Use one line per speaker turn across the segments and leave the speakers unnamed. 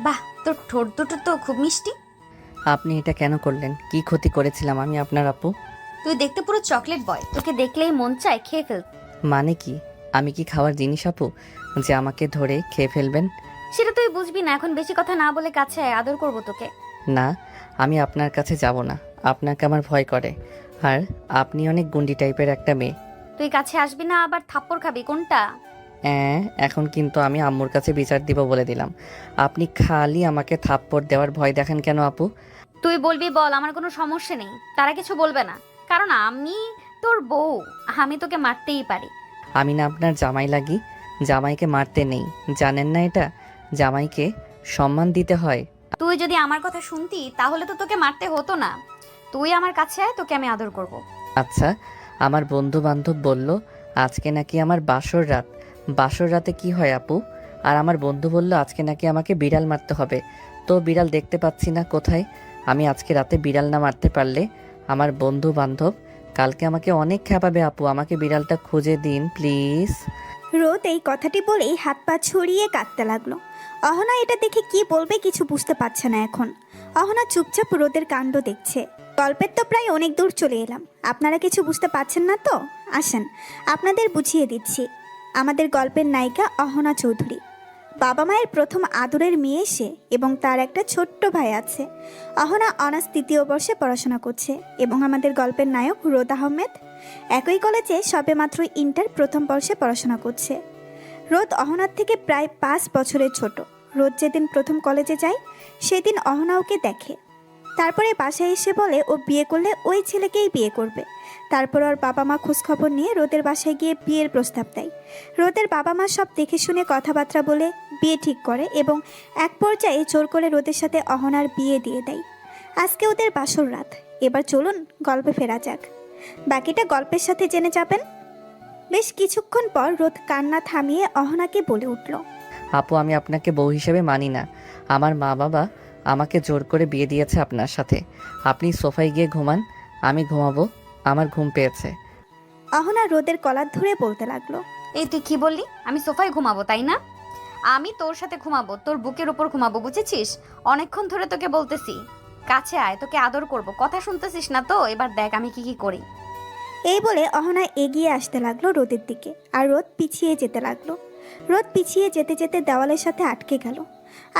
বাহ, তোর ঠোঁট দুটো তো খুব মিষ্টি।
আপনি এটা কেন করলেন? কি ক্ষতি করেছিলাম আমি আপনার আপু?
তুই দেখতে পুরো চকলেট বয়, তোকে দেখলেই মন চায় খেয়ে ফেল।
মানে কি? আমি কি খাওয়ার জিনিস আপু যে আমাকে ধরে খেয়ে ফেলবেন?
সেটা তুই বুঝবি না, এখন বেশি কথা না বলে কাছে আয়, আদর করবো তোকে।
না, আমি আপনার কাছে যাব না। আপনাকে আমার ভয় করে। আর আপনি অনেক গুন্ডি টাইপের একটা মেয়ে।
তুই কাছে আসবি না আবার থাপ্পড় খাবি কোনটা?
এখন কিন্তু আমি আম্মুর কাছে বিচার দিব বলে দিলাম। আপনি খালি আমাকে থাপ্পড় দেওয়ার ভয় দেখেন কেন আপু?
তুই বলবি বল, আমার কোনো সমস্যা নেই, তারা কিছু বলবে না, কারণ আমি তোর বউ, আমি তোকে মারতেই পারি।
আমি না আপনার জামাই লাগি? জামাইকে মারতে নেই, জানেন না এটা? জামাইকে সম্মান দিতে হয়।
তুই যদি আমার কথা শুনতি তাহলে তো তোকে মারতে হতো না। তুই আমার কাছে আয়, তোকে আমি আদর করব।
আচ্ছা, আমার বন্ধু বান্ধব বলল আজকে নাকি আমার বাসর রাত। বাসর রাতে কি হয় আপু? আর আমার বন্ধু বলল আজকে নাকি আমাকে বিড়াল মারতে হবে। তো বিড়াল দেখতে পাচ্ছি না কোথায়। আমি আজকে রাতে বিড়াল না মারতে পারলে আমার বন্ধু বান্ধব কালকে আমাকে অনেক খেপাবে আপু। আমাকে বিড়ালটা খুঁজে দিন প্লিজ।
রোদ এই কথাটি বলেই হাত পা ছড়িয়ে কাঁদতে লাগলো। অহনা এটা দেখে কি বলবে কিছু বুঝতে পারছে না এখন। অহনা চুপচাপ রোদের কাণ্ড দেখছে। গল্পের তো প্রায় অনেক দূর চলে এলাম, আপনারা কিছু বুঝতে পারছেন না তো? আসেন আপনাদের বুঝিয়ে দিচ্ছি। আমাদের গল্পের নায়িকা অহনা চৌধুরী। বাবা মায়ের প্রথম আদরের মেয়ে সে, এবং তার একটা ছোট্ট ভাই আছে। অহনা অনার্স 3য় বর্ষে পড়াশোনা করছে এবং আমাদের গল্পের নায়ক রোদ আহমেদ একই কলেজে সবেমাত্র ইন্টার প্রথম বর্ষে পড়াশোনা করছে। রোদ অহনার থেকে প্রায় 5 বছরের ছোট। রোদ যেদিন প্রথম কলেজে যায় সেদিন অহনা ওকে দেখে। তারপরে বাসায় এসে বলে ও বিয়ে করলে ওই ছেলেকেই বিয়ে করবে। তারপর ওর বাবা মা খোঁজখবর নিয়ে রোদের বাসায় গিয়ে বিয়ের প্রস্তাব দেয়। রোদের বাবা মা সব দেখে শুনে কথাবার্তা বলে বিয়ে ঠিক করে এবং এক পর্যায়ে জোর করে রোদের সাথে অহনার বিয়ে দিয়ে দেয়। আজকে ওদের বাসর রাত। এবার চলুন গল্পে ফেরা যাক, বাকিটা গল্পের সাথে জেনে যাবেন। বেশ কিছুক্ষণ পর রোদ কান্না থামিয়ে অহনাকে বলে উঠল,
আপু আমি আপনাকে বউ হিসেবে মানি না। আমার মা বাবা আমাকে জোর করে বিয়ে দিয়েছে আপনার সাথে। আপনি সোফায় গিয়ে ঘুমান, আমি ঘুমাবো, আমার ঘুম পেয়েছে।
অহনা রোদের কলার ধরে বলতে লাগলো,
এই তুই কি বললি? আমি সোফায় ঘুমাবো তাই না? আমি তোর সাথে ঘুমাবো, তোর বুকের উপর ঘুমাবো, বুঝেছিস? অনেকক্ষণ ধরে তোকে বলতেছি কাছে আয়, তোকে আদর করব, কথা শুনতেছিস না তো? এবার দেখ আমি কি কি করি।
এই বলে অহনা এগিয়ে আসতে লাগলো রোদের দিকে, আর রোদ পিছিয়ে যেতে লাগলো। রোদ পিছিয়ে যেতে যেতে দেওয়ালের সাথে আটকে গেল।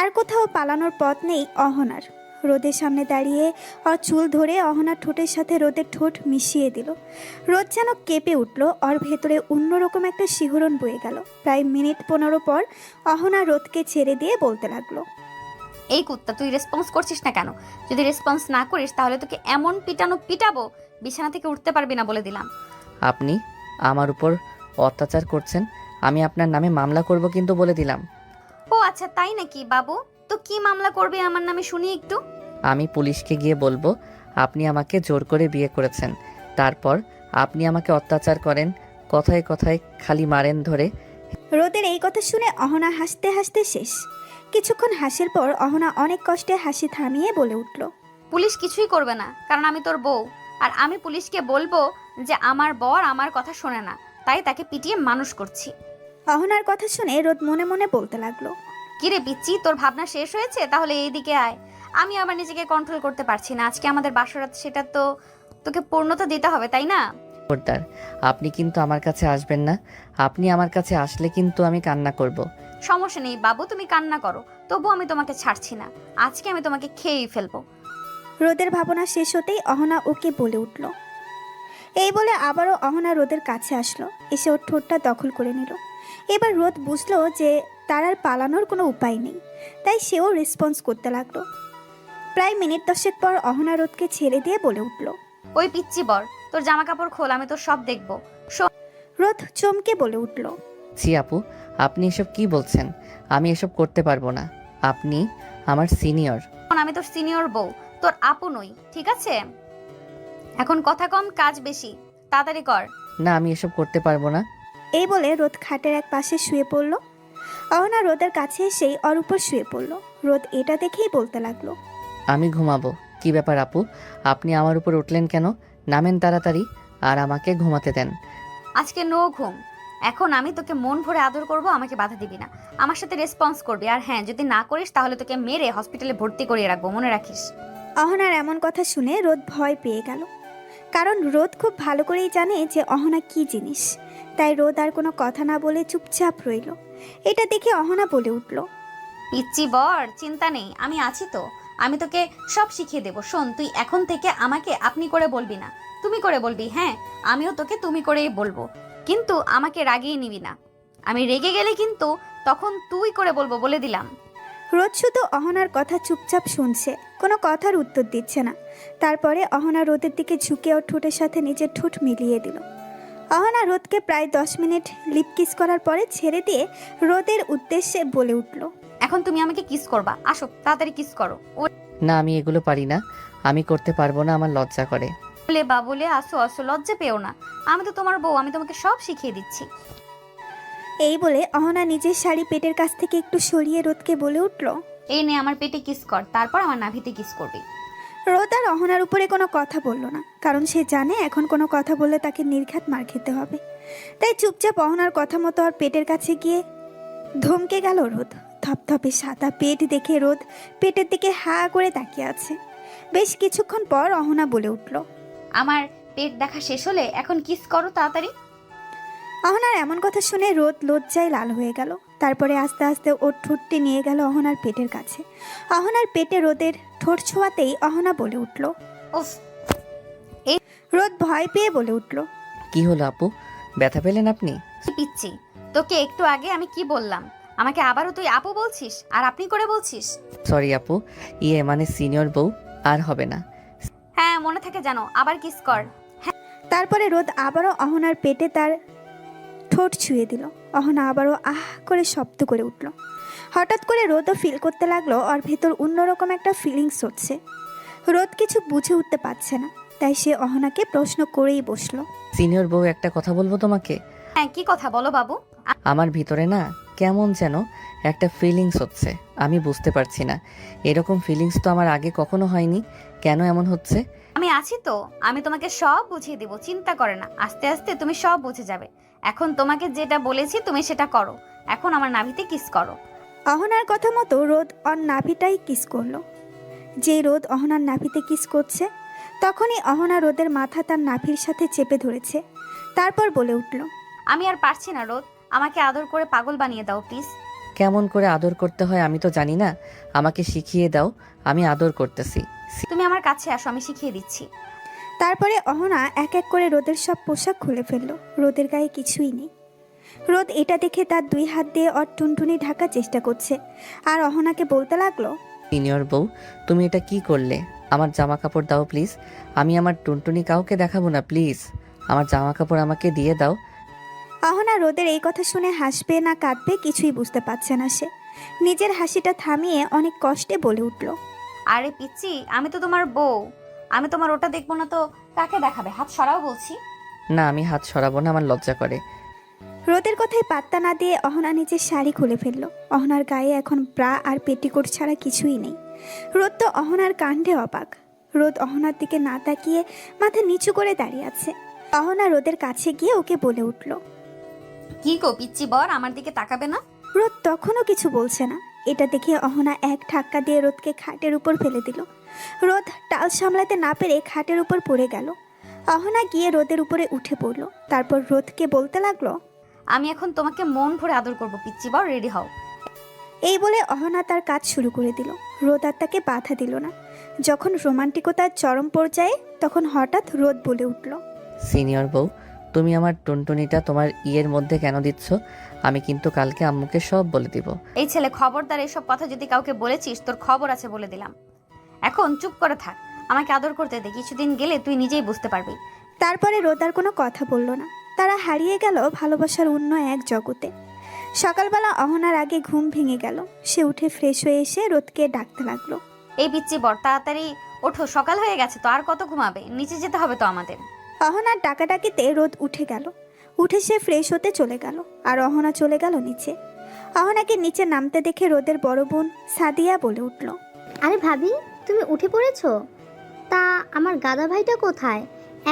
আর কোথাও পালানোর পথ নেই অহনার। রোদের সামনে দাঁড়িয়ে ওর চুল ধরে অহনার ঠোঁটের সাথে রোদের ঠোঁট মিশিয়ে দিল। রোদ যেন কেঁপে উঠল, ওর ভেতরে অন্যরকম একটা শিহরণ বয়ে গেল। প্রায় মিনিট 15 পর অহনা রোদকে ছেড়ে দিয়ে বলতে লাগলো,
এই কুত্তা, তুই রেসপন্স করছিস না কেন? যদি রেসপন্স না করিস তাহলে তোকে এমন পিটাবো বিছানা থেকে উঠতে পারবি না বলে দিলাম।
আপনি আমার উপর অত্যাচার করছেন, আমি আপনার নামে মামলা করব কিন্তু বলে দিলাম।
ও আচ্ছা, তাই নাকি বাবু? তো কি মামলা করবি আমার নামে শুনি একটু।
আমি পুলিশকে গিয়ে বলবো আপনি আমাকে জোর করে বিয়ে করেছেন, তারপর আপনি আমাকে অত্যাচার করেন, কথায় কথায় খালি মারেন ধরে।
রোদের এই কথা শুনে অহনা হাসতে হাসতে শেষ। কিছুক্ষণ হাসির পর অহনা অনেক কষ্টে হাসি থামিয়ে বলে উঠল,
পুলিশ কিছুই করবে না, কারণ আমি তোর বউ। আর আমি পুলিশকে বলবো যে আমার বর আমার কথা শোনে না, তাই তাকে পিটিয়ে মানুষ করছি।
অহনার কথা শুনে রোদ মনে মনে বলতে লাগলো,
কিরে পিচ্ছি, তোর ভাবনা শেষ হয়েছে? তাহলে এইদিকে আয়। আমি আবার নিজেকে কন্ট্রোল করতে পারছি না, আজকে আমাদের বাসরাত, সেটা তো তোকে পূর্ণতা দিতে হবে তাই না?
খবরদার, আপনি কিন্তু আমার কাছে আসবেন না। আপনি আমার কাছে আসলে কিন্তু আমি কান্না করব।
সমস্যা নেই বাবু, তুমি কান্না করো, তবু আমি তোমাকে ছাড়ছি না। আজকে আমি তোমাকে খেয়েই ফেলবো।
রোদের ভাবনা শেষ হতেই অহনা ওকে বলে উঠল। এই বলে আবারও অহনা রোদের কাছে আসলো, এসে ওর ঠোঁটটা দখল করে নিল। এবার রোদ বুঝলো যে তার আর পালানোর কোনো উপায় নেই, তাই সেও রেসপন্স করতে লাগলো। প্রায় মিনিট 10 পর অহনা রোদকে ছেড়ে দিয়ে বলে উঠল,
ওই পিচ্ছি বর, তোর জামা কাপড় খোল, আমি তোর সব দেখবো।
রোদ চমকে বলে উঠল,
জি আপু, আপনি এসব কি বলছেন? আমি এসব করতে পারবো না। আপনি আমার সিনিয়র।
শোন, আমি তোর সিনিয়র বউ, তোর আপু নই, ঠিক আছে? এখন কথা কম কাজ বেশি, তাড়াতাড়ি কর।
না, আমি এসব করতে পারবো না।
এই বলে রোদ খাটের এক পাশে শুয়ে পড়ল। অহনা রোদের কাছে এসেই ওর উপর শুয়ে পড়ল। রোদ এটা দেখেই বলতে লাগলো,
আমি ঘুমাবো। কি ব্যাপার আপু, আপনি আমার উপর উঠলেন কেন? নামেন তাড়াতাড়ি আর আমাকে ঘুমাতে দেন।
আজকে নো ঘুম, এখন আমি তোকে মন ভরে আদর করব, আমাকে বাধা দিবি না, আমার সাথে রেসপন্স করবি। আর হ্যাঁ, যদি না করিস তাহলে তোকে মেরে হসপিটালে ভর্তি করিয়ে রাখবো, মনে রাখিস।
অহনার এমন কথা শুনে রোদ ভয় পেয়ে গেল, কারণ রোদ খুব ভালো করেই জানে যে অহনা কি জিনিস। তাই রোদ আর কোনো কথা না বলে চুপচাপ রইল। এটা দেখে অহনা বলে উঠল,
পিচ্চি বর, চিন্তা নেই, আমি আছি তো। আমি তোকে সব শিখিয়ে দেবো। শোন, তুই এখন থেকে আমাকে আপনি করে বলবি না, তুমি করে বলবি। হ্যাঁ, আমিও তোকে তুমি করেই বলবো, কিন্তু আমাকে রাগিয়ে নিবি না। আমি রেগে গেলে কিন্তু তখন তুই করে বলবো, বলে দিলাম।
রোদ শুধু অহনার কথা চুপচাপ শুনছে, কোনো কথার উত্তর দিচ্ছে না। তারপরে অহনা রোদের দিকে ঝুঁকে ওর ঠোঁটের সাথে নিজের ঠোঁট মিলিয়ে দিল। অহনা রোদকে প্রায় 10 মিনিট লিপ কিস করার পরে ছেড়ে দিয়ে রোদের উদ্দেশ্যে বলে উঠল,
এখন তুমি আমাকে কিস করবা, আসো তাড়াতাড়ি কিস করো। ও
না, আমি এগুলো পারি না, আমি করতে পারবো না, আমার লজ্জা করে।
বলে বা বলে আসো আসো, লজ্জা পেও না, আমি তো তোমার বউ, আমি তোমাকে সব শিখিয়ে দিচ্ছি।
এই বলে অহনা নিজের শাড়ি পেটের কাছ থেকে একটু সরিয়ে রোদকে বলে উঠল।
এই নে আমার পেটে কিস কর, তারপর আমার নাভিতে কিস করবি।
রোদ আর অহনার উপরে কোনো কথা বলল না, কারণ সে জানে এখন কোনো কথা বললে তাকে নির্ঘাত মার খেতে হবে। তাই চুপচাপ অহনার কথা মতো আর পেটের কাছে গিয়ে ধমকে গেল রোদ। ধপধপে সাদা পেট দেখে রোদ পেটের দিকে হা করে তাকিয়ে আছে। বেশ কিছুক্ষণ পর অহনা বলে উঠল,
আমার পেট দেখা শেষ হলে এখন কিস করো তাড়াতাড়ি।
অহনার এমন কথা শুনে রোদ লজ্জায় লাল হয়ে গেল। তারপরে আস্তে আস্তে ওর ঠোঁটটি নিয়ে গেল অহনার পেটের কাছে। অহনার পেটে রোদের ঠোঁট ছোঁয়াতেই অহনা বলে উঠল।
উফ,
রোদ ভয় পেয়ে বলে উঠল,
কি হলো আপু, ব্যথা পেলেন আপনি?
কি পিচ্ছি, তোকে একটু আগে আমি কি বললাম, আমাকে আবারও তুই আপু বলছিস আর আপনি করে বলছিস।
সরি আপু, মানে সিনিয়র বউ, আর হবে না।
হ্যাঁ, মনে থাকে জানো, আবার কিস কর।
তারপরে রোদ আবারও অহনার পেটে তার ঠোঁট ছুঁয়ে দিল। অহনা আবারও আহ করে শব্দ করে উঠল। হঠাৎ করে রোদও ফিল করতে লাগলো ওর ভেতর অন্যরকম একটা ফিলিংস হচ্ছে। রোদ কিছু বুঝে উঠতে পারছে না, তাই সে অহনাকে প্রশ্ন করেই বসলো।
সিনিয়র বউ, একটা কথা বলবো তোমাকে?
হ্যাঁ, কি কথা বলো বাবু।
আমার ভিতরে না কেমন যেন একটা ফিলিংস হচ্ছে, আমি বুঝতে পারছি না। এরকম ফিলিংস তো আমার আগে কখনো হয়নি, কেন এমন হচ্ছে?
আমি আছি তো, আমি তোমাকে সব বুঝিয়ে দিব, চিন্তা করে না, আস্তে আস্তে তুমি সব বুঝে যাবে। এখন তোমাকে যেটা বলেছি তুমি সেটা করো, এখন আমার নাভিতে কিস করো।
অহনার কথা মতো রোদ ওর নাভিটাই কিস করলো। যেই রোদ অহনার নাভিতে কিস করছে, তখনই অহনা রোদের মাথা তার নাভির সাথে চেপে ধরেছে। তারপর বলে উঠল,
আমি আর পারছি না রোদ, আমাকে আদর করে পাগল বানিয়ে দাও প্লিজ।
কেমন করে আদর করতে হয় আমি তো জানি না, আমাকে শিখিয়ে দাও, আমি আদর করতেছি।
তুমি আমার কাছে আসো, আমি শিখিয়ে দিচ্ছি।
তারপরে অহনা এক এক করে রোদের সব পোশাক খুলে ফেললো। রোদের গায়ে কিছুই নেই। রোদ এটা দেখে তার 2 হাত দিয়ে ওর টুনটুনি ঢাকার চেষ্টা করছে, আর অহনাকে বলতে লাগলো,
সিনিয়র বউ, তুমি এটা কি করলে? আমার জামা কাপড় দাও প্লিজ, আমি আমার টুনটুনি কাউকে দেখাবো না, প্লিজ আমার জামা কাপড় আমাকে দিয়ে দাও।
অহনা রোদের এই কথা শুনে হাসবে না কাঁদবে কিছুই বুঝতে পারছে না। সে নিজের হাসিটা থামিয়ে অনেক কষ্টে বলে উঠল,
আরে পিচ্ছি, আমি তো তোমার বউ, আমি তোমার ওটা দেখবো না তো কাকে দেখাবে? হাত সরাও বলছি।
না, আমি হাত সরাবো না, আমার লজ্জা করে।
রোদের কথায় পাত্তা না দিয়ে অহনা নিজের শাড়ি খুলে ফেললো। অহনার গায়ে এখন ব্রা আর পেটিকোট ছাড়া কিছুই নেই। রোদ তো অহনার কাণ্ডে অবাক। রোদ অহনার দিকে না তাকিয়ে মাথা নিচু করে দাঁড়িয়ে আছে। অহনা রোদের কাছে গিয়ে ওকে বলে উঠল।
কি গো পিচ্ছি বর, আমার দিকে তাকাবে না?
রোদ তখনও কিছু বলছে না। এটা দেখে অহনা এক ধাক্কা দিয়ে রোদকে খাটের উপর ফেলে দিল। রোদ টাল সামলাতে না পেরে খাটের উপর পড়ে গেল। অহনা গিয়ে রোদের উপরে উঠে পড়ল। তারপর রোদকে বলতে লাগলো,
আমি এখন তোমাকে মন ভরে আদর করবো পিচ্ছি বর, রেডি হও।
এই বলে অহনা তার কাজ শুরু করে দিল। রোদ আর তাকে বাধা দিল না। যখন রোমান্টিকতার চরম পর্যায়ে, তখন হঠাৎ রোদ বলে উঠল,
সিনিয়র বউ, তুমি আমার টুনটুনিটা তোমার ইয়ের মধ্যে কেন দিচ্ছ? আমি কিন্তু কালকে আম্মুকে সব বলে দিব।
এই ছেলে, খবরদার এসব কথা যদি কাউকে বলেছিস তোর খবর আছে বলে দিলাম। এখন চুপ করে থাক, আমাকে আদর করতে দে, কিছুদিন গেলে তুই নিজেই বুঝতে পারবি।
তারপরে রোদ আর কোনো কথা বলল না। তারা হারিয়ে গেল ভালোবাসার অন্য এক জগতে। সকালবেলা অহনার আগে ঘুম ভেঙে গেল। সে উঠে ফ্রেশ হয়ে এসে রোদকে ডাকতে লাগলো,
এই পিচ্ছি বর, তাড়াতাড়ি ওঠো, সকাল হয়ে গেছে তো, আর কত ঘুমাবে? নিচে যেতে হবে তো আমাদের।
অহনার ডাকাডাকিতে রোদ উঠে গেল। উঠে সে ফ্রেশ হতে চলে গেল, আর অহনা চলে গেল নিচে। অহনাকে নিচে নামতে দেখে রোদের বড় বোন সাদিয়া বলে উঠল,
আরে ভাবি, তুমি উঠে পড়েছো? তা আমার গাদা ভাইটা কোথায়?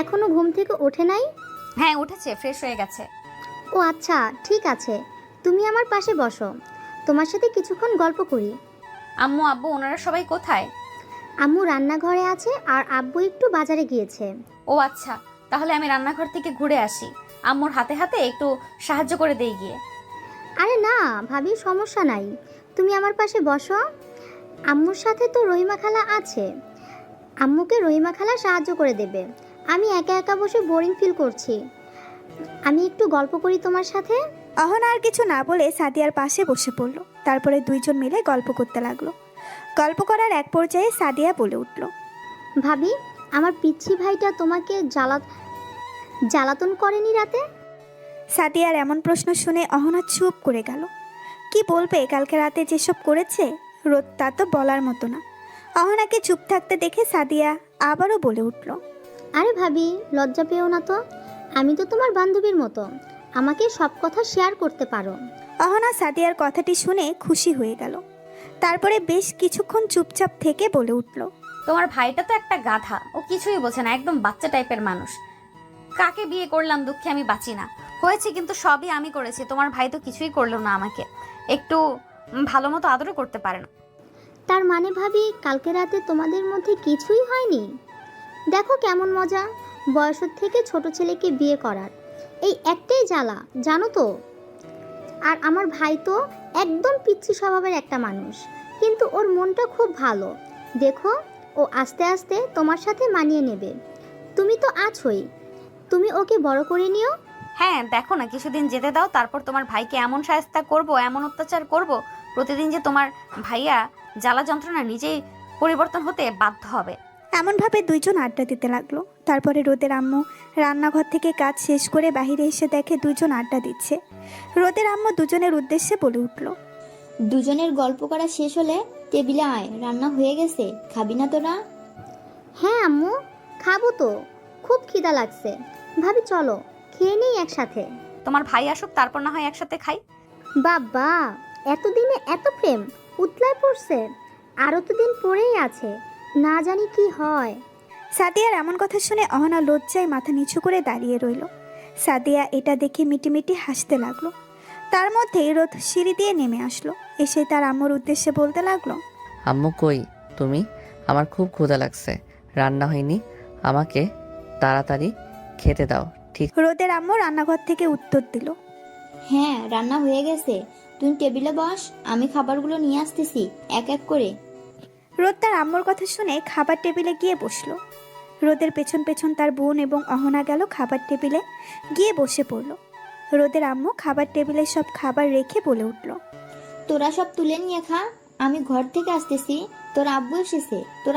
এখনো ঘুম থেকে ওঠে নাই?
হ্যাঁ উঠেছে, ফ্রেশ হয়ে গেছে।
ও আচ্ছা, ঠিক আছে, তুমি আমার পাশে বসো, তোমার সাথে কিছুক্ষণ গল্প করি।
আম্মু আব্বু ওনারা সবাই কোথায়?
আম্মু রান্নাঘরে আছে আর আব্বু একটু বাজারে গিয়েছে।
ও আচ্ছা, তাহলে আমি রান্নাঘর থেকে ঘুরে আসি, আম্মুর হাতে হাতে একটু সাহায্য করে দেই গিয়ে।
আরে না ভাবি, সমস্যা নাই, তুমি আমার পাশে বসো। আম্মুর সাথে তো রহিমা খালা আছে, আম্মুকে রহিমা খালা সাহায্য করে দেবে। আমি একা একা বসে বোরিং ফিল করছি, আমি একটু গল্প করি তোমার সাথে।
অহনা আর কিছু না বলে সাদিয়ার পাশে বসে পড়ল। তারপরে দুইজন মিলে গল্প করতে লাগলো। গল্প করার এক পর্যায়ে সাদিয়া বলে উঠল,
ভাবি, আমার পিচ্ছি ভাইটা তোমাকে জ্বালাতন করেনি রাতে?
সাদিয়ার এমন প্রশ্ন শুনে অহনা চুপ করে গেল। কি বলবে, কালকে রাতে যেসব করেছে রোদ, তা তো বলার মতো না। অহনাকে চুপ থাকতে দেখে সাদিয়া আবারও বলে উঠল,
আরে ভাবি, লজ্জা পেও না তো, আমি তো তোমার বান্ধবীর মতো, আমাকে সব কথা শেয়ার করতে পারো।
অহনা সাদিয়ার কথাটি শুনে খুশি হয়ে গেল। তারপরে বেশ কিছুক্ষণ চুপচাপ থেকে বলে উঠল,
তোমার ভাইটা তো একটা গাধা, ও কিছুই বোঝে না, একদম বাচ্চা টাইপের মানুষ। কাকে বিয়ে করলাম দুঃখে আমি বাঁচি না, হয়েছে কিন্তু সবই আমি করেছি, তোমার ভাই তো কিছুই করলো না, আমাকে একটু ভালো মতো আদরও করতে পারে না।
তার মানে ভাবি, কালকে রাতে তোমাদের মধ্যে কিছুই হয়নি? দেখো কেমন মজা, বয়সের থেকে ছোট ছেলেকে বিয়ে করার এই একটাই জ্বালা, জানো তো। আর আমার ভাই তো একদম পিচ্ছি স্বভাবের একটা মানুষ, কিন্তু ওর মনটা খুব ভালো। দেখো, ও আস্তে আস্তে তোমার সাথে মানিয়ে নেবে, তুমি তো আছোই, তুমি ওকে বড় করে নিও।
হ্যাঁ দেখো না, কিছুদিন যেতে দাও, তারপর তোমার ভাইকে এমন শায়েস্তা করব, এমন অত্যাচার করব, প্রতিদিন যে তোমার ভাইয়া জ্বালা যন্ত্রণা নিজেই পরিবর্তন হতে বাধ্য হবে।
এমনভাবে দুইজন আড্ডা দিতে লাগলো। তারপরে রোদের আম্মু রান্নাঘর থেকে কাজ শেষ করে বাইরে এসে দেখে দুজন আড্ডা দিচ্ছে। রোদের আম্মু দুজনের উদ্দেশ্যে বলে উঠল,
দুজনের গল্প করা শেষ হলে টেবিলে আয়, রান্না হয়ে গেছে, খাবি না তোরা?
হ্যাঁ আম্মু, খাবো তো, খুব খিদা লাগছে। ভাবি চলো খেয়ে নেই একসাথে।
তোমার ভাই আসুক, তারপর না হয় একসাথে খাই।
বাবা, এতদিনে এত প্রেম উতলায় পড়ছে, আরও তো দিন পরেই আছে, না জানি কি হয়।
সাদিয়ার এমন কথা শুনে অহনা লজ্জায় মাথা নিচু করে দাঁড়িয়ে রইল। সাদিয়া এটা দেখে মিটিমিটি হাসতে লাগলো। তার মধ্যেই রোদ সিঁড়ি দিয়ে নেমে আসলো। এসে তার আম্মুর উদ্দেশ্যে বলতে লাগলো,
আম্মু কই তুমি? আমার খুব ক্ষুধা লাগছে, রান্না হয়নি, আমাকে তাড়াতাড়ি খেতে দাও। ঠিক
রোদের আম্মু রান্নাঘর থেকে উত্তর দিল,
হ্যাঁ, রান্না হয়ে গেছে, তুই টেবিলে বস, আমি খাবারগুলো নিয়ে আসতেছি এক এক করে।
রোদ তার আম্মুর কথা শুনে খাবার টেবিলে গিয়ে বসলো। রোদের পেছন পেছন তার বোন এবং অহনা গেল খাবার টেবিলে গিয়ে বসে পড়ল। রোদের আম্মু খাবার টেবিলে সব খাবার রেখে বলে উঠল,
তোরা সব তুলে নিয়ে খা, আমি ঘর থেকে আসতেছি, তোর আব্বু এসেছে, তোর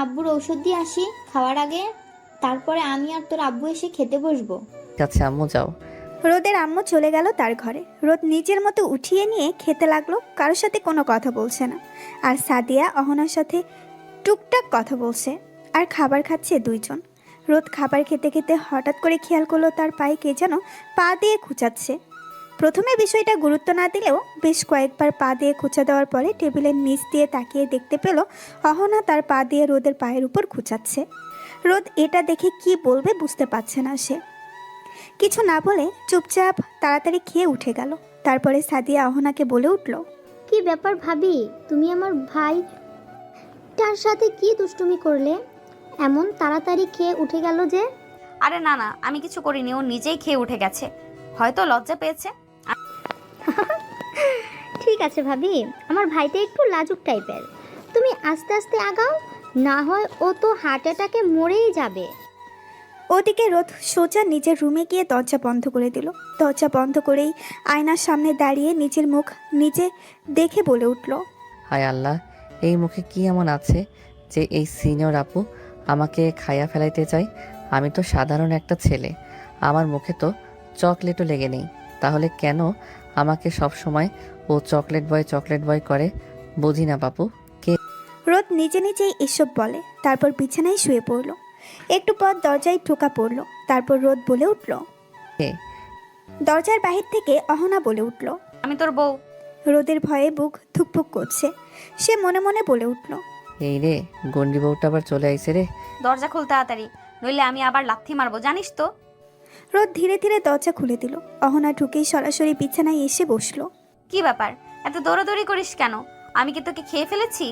আব্বুর ঔষধ দিয়ে আসি খাওয়ার আগে, তারপরে আমি আর তোর আব্বু এসে খেতে বসবো।
আছে আম্মু, যাও।
রোদের আম্মু চলে গেল তার ঘরে। রোদ নিজের মতো উঠিয়ে নিয়ে খেতে লাগলো, কারোর সাথে কোনো কথা বলছে না। আর সাদিয়া অহনার সাথে টুকটাক কথা বলছে আর খাবার খাচ্ছে দুইজন। রোদ খাবার খেতে খেতে হঠাৎ করে খেয়াল করলো তার পায়ে কে যেন পা দিয়ে খুঁচাচ্ছে। প্রথমে বিষয়টা গুরুত্ব না দিলেও বেশ কয়েকবার পা দিয়ে খুঁচা দেওয়ার পরে টেবিলের নিচ দিয়ে তাকিয়ে দেখতে পেল অহনা তার পা দিয়ে রোদের পায়ের উপর খুঁচাচ্ছে। রোদ এটা দেখে কি বলবে বুঝতে পারছে না। সে কিছু না বলে চুপচাপ তাড়াতাড়ি খেয়ে উঠে গেল। তারপরে সাদিয়া অহনাকে বলে উঠল,
কি ব্যাপার ভাবি, তুমি আমার ভাই তার সাথে কি দুষ্টুমি করলে, এমন তাড়াতাড়ি খেয়ে উঠে গেল যে?
আরে না না, আমি কিছু করিনি, ও নিজেই খেয়ে উঠে গেছে, হয়তো লজ্জা পেয়েছে।
ঠিক আছে ভাবি, আমার ভাইটা একটু লাজুক টাইপের, তুমি আস্তে আস্তে আগাও, না হয় ও তো হার্ট অ্যাটাকে মরেই যাবে।
ওদিকে রোদ সোজা নিজের রুমে গিয়ে দরজা বন্ধ করে দিল। দরজা বন্ধ করেই আয়নার সামনে দাঁড়িয়ে নিজের মুখ নিজে দেখে বলে উঠল,
হায় আল্লাহ, এই মুখে কি এমন আছে যে এই সিনিয়র আপু আমাকে খাইয়া ফেলাইতে চায়? আমি তো সাধারণ একটা ছেলে, আমার মুখে তো চকলেটও লেগে নেই, তাহলে কেন আমাকে সব সময় ও চকলেট বয় করে? বুঝি না বাপু।
রোদ নিজে নিজেই এসব বলে, তারপর বিছানায় শুয়ে পড়ল। একটু পর দরজায় ঠোকা পড়ল। তারপর রোদ বলে উঠল,
কে?
দরজার বাহির থেকে অহনা বলে উঠল।
আমি তোর বউ।
রোদের ভয়ে বুক ধুকপুক করছে। সে মনে মনে বলে উঠল,
এই রে, গন্ডি বউটা আবার চলে আইছে রে।
দরজা খুল তাড়াতাড়ি, নইলে আমি আবার লাথি মারবো, জানিস তো।
রোদ ধীরে ধীরে দরজা খুলে দিল। অহনা ঢুকেই সরাসরি বিছানায় এসে বসলো।
কি ব্যাপার, এত দৌড়াদৌড়ি করিস কেন? আমি কি তোকে খেয়ে ফেলেছি?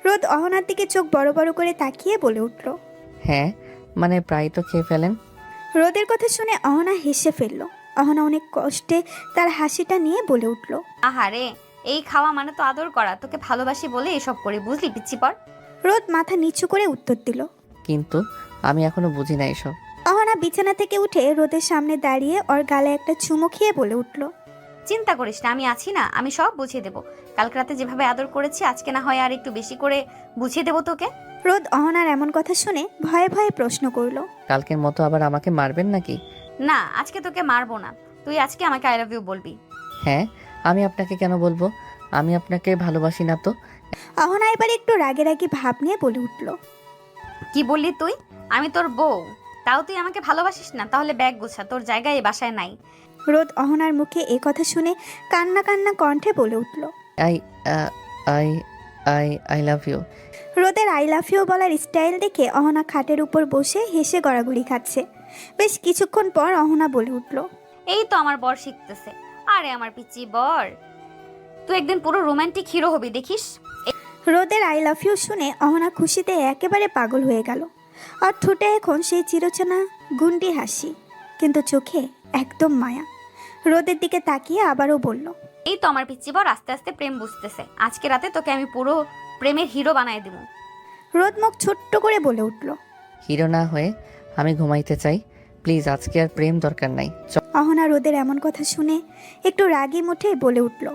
রোদ অহনার দিকে চোখ বড় বড় করে তাকিয়ে বলে উঠল।
হ্যাঁ, মানে প্রায় তো খেয়ে ফেলেন।
রোদের কথা শুনে অহনা হেসে ফেলল। অহনা অনেক কষ্টে তার হাসিটা নিয়ে বলে উঠল।
আহারে, এই খাওয়া মানে তো আদর করা। তোকে ভালোবাসি বলে এসব করি, বুঝলি পিচ্ছি পর।
রোদ মাথা নিচু করে উত্তর দিল।
কিন্তু আমি এখনো বুঝি না এসব।
অহনা বিছানা থেকে উঠে রোদের সামনে দাঁড়িয়ে ওর গালে একটা চুমু খেয়ে বলে উঠল।
চিন্তা করিস না, আমি আছি না, আমি সব বুঝিয়ে দেবো। কালকে রাতে যেভাবে আদর করেছি আজকে না হয় আর একটু বেশি করে বুঝিয়ে দেবো তোকে।
রোদ অহনার এমন কথা শুনে ভয়ে ভয়ে প্রশ্ন করল।
কালকের মতো আবার আমাকে মারবেন নাকি?
না, আজকে তোকে মারবো না। তুই আজকে আমাকে আই লাভ ইউ বলবি।
হ্যাঁ, আমি আপনাকে কেন বলবো? আমি আপনাকে ভালোবাসি না তো।
অহনা এবার একটু রাগে রাগে ভাব নিয়ে বলে উঠল।
কি বললি তুই? আমি তোর বউ, তাও তুই আমাকে ভালোবাসিস না? তাহলে ব্যাগ গোছা, তোর জায়গায় এ বাসায় নাই।
রোদ অহনার মুখে এ কথা শুনে কান্না কান্না কণ্ঠে বলে উঠল।
I I I I love you.
রোদের আই লাভ ইউ বলার স্টাইল দেখে অহনা খাটের উপর বসে হেসে গড়াগড়ি খাচ্ছে। বেশ কিছুক্ষণ পর অহনা বলে উঠল।
এই তো আমার বর শিখতেছে। আরে আমার পিচ্চি বর, তুই একদিন পুরো রোমান্টিক হিরো হবি দেখিস।
রোদের আই লাভ ইউ শুনে অহনা খুশিতে একেবারে পাগল হয়ে গেল। আর ঠোঁটে এখন সেই চিরচেনা গুন্ডি হাসি, কিন্তু চোখে একদম মায়া। রোদের দিকে তাকিয়ে আবারও বলল।
এই তো আমার পিচ্চি বর আস্তে আস্তে প্রেম বুঝতেছে। আজকে রাতে তোকে আমি পুরো প্রেমের হিরো বানায় দিব।
রোদ মুখ ছোট্ট করে বলে উঠল।
হিরো না হয়ে আমি ঘুমাইতে চাই, প্লিজ। আজকে আর প্রেম দরকার নাই।
অহনা রোদের এমন কথা শুনে একটু রাগী মুঠে বলে উঠল।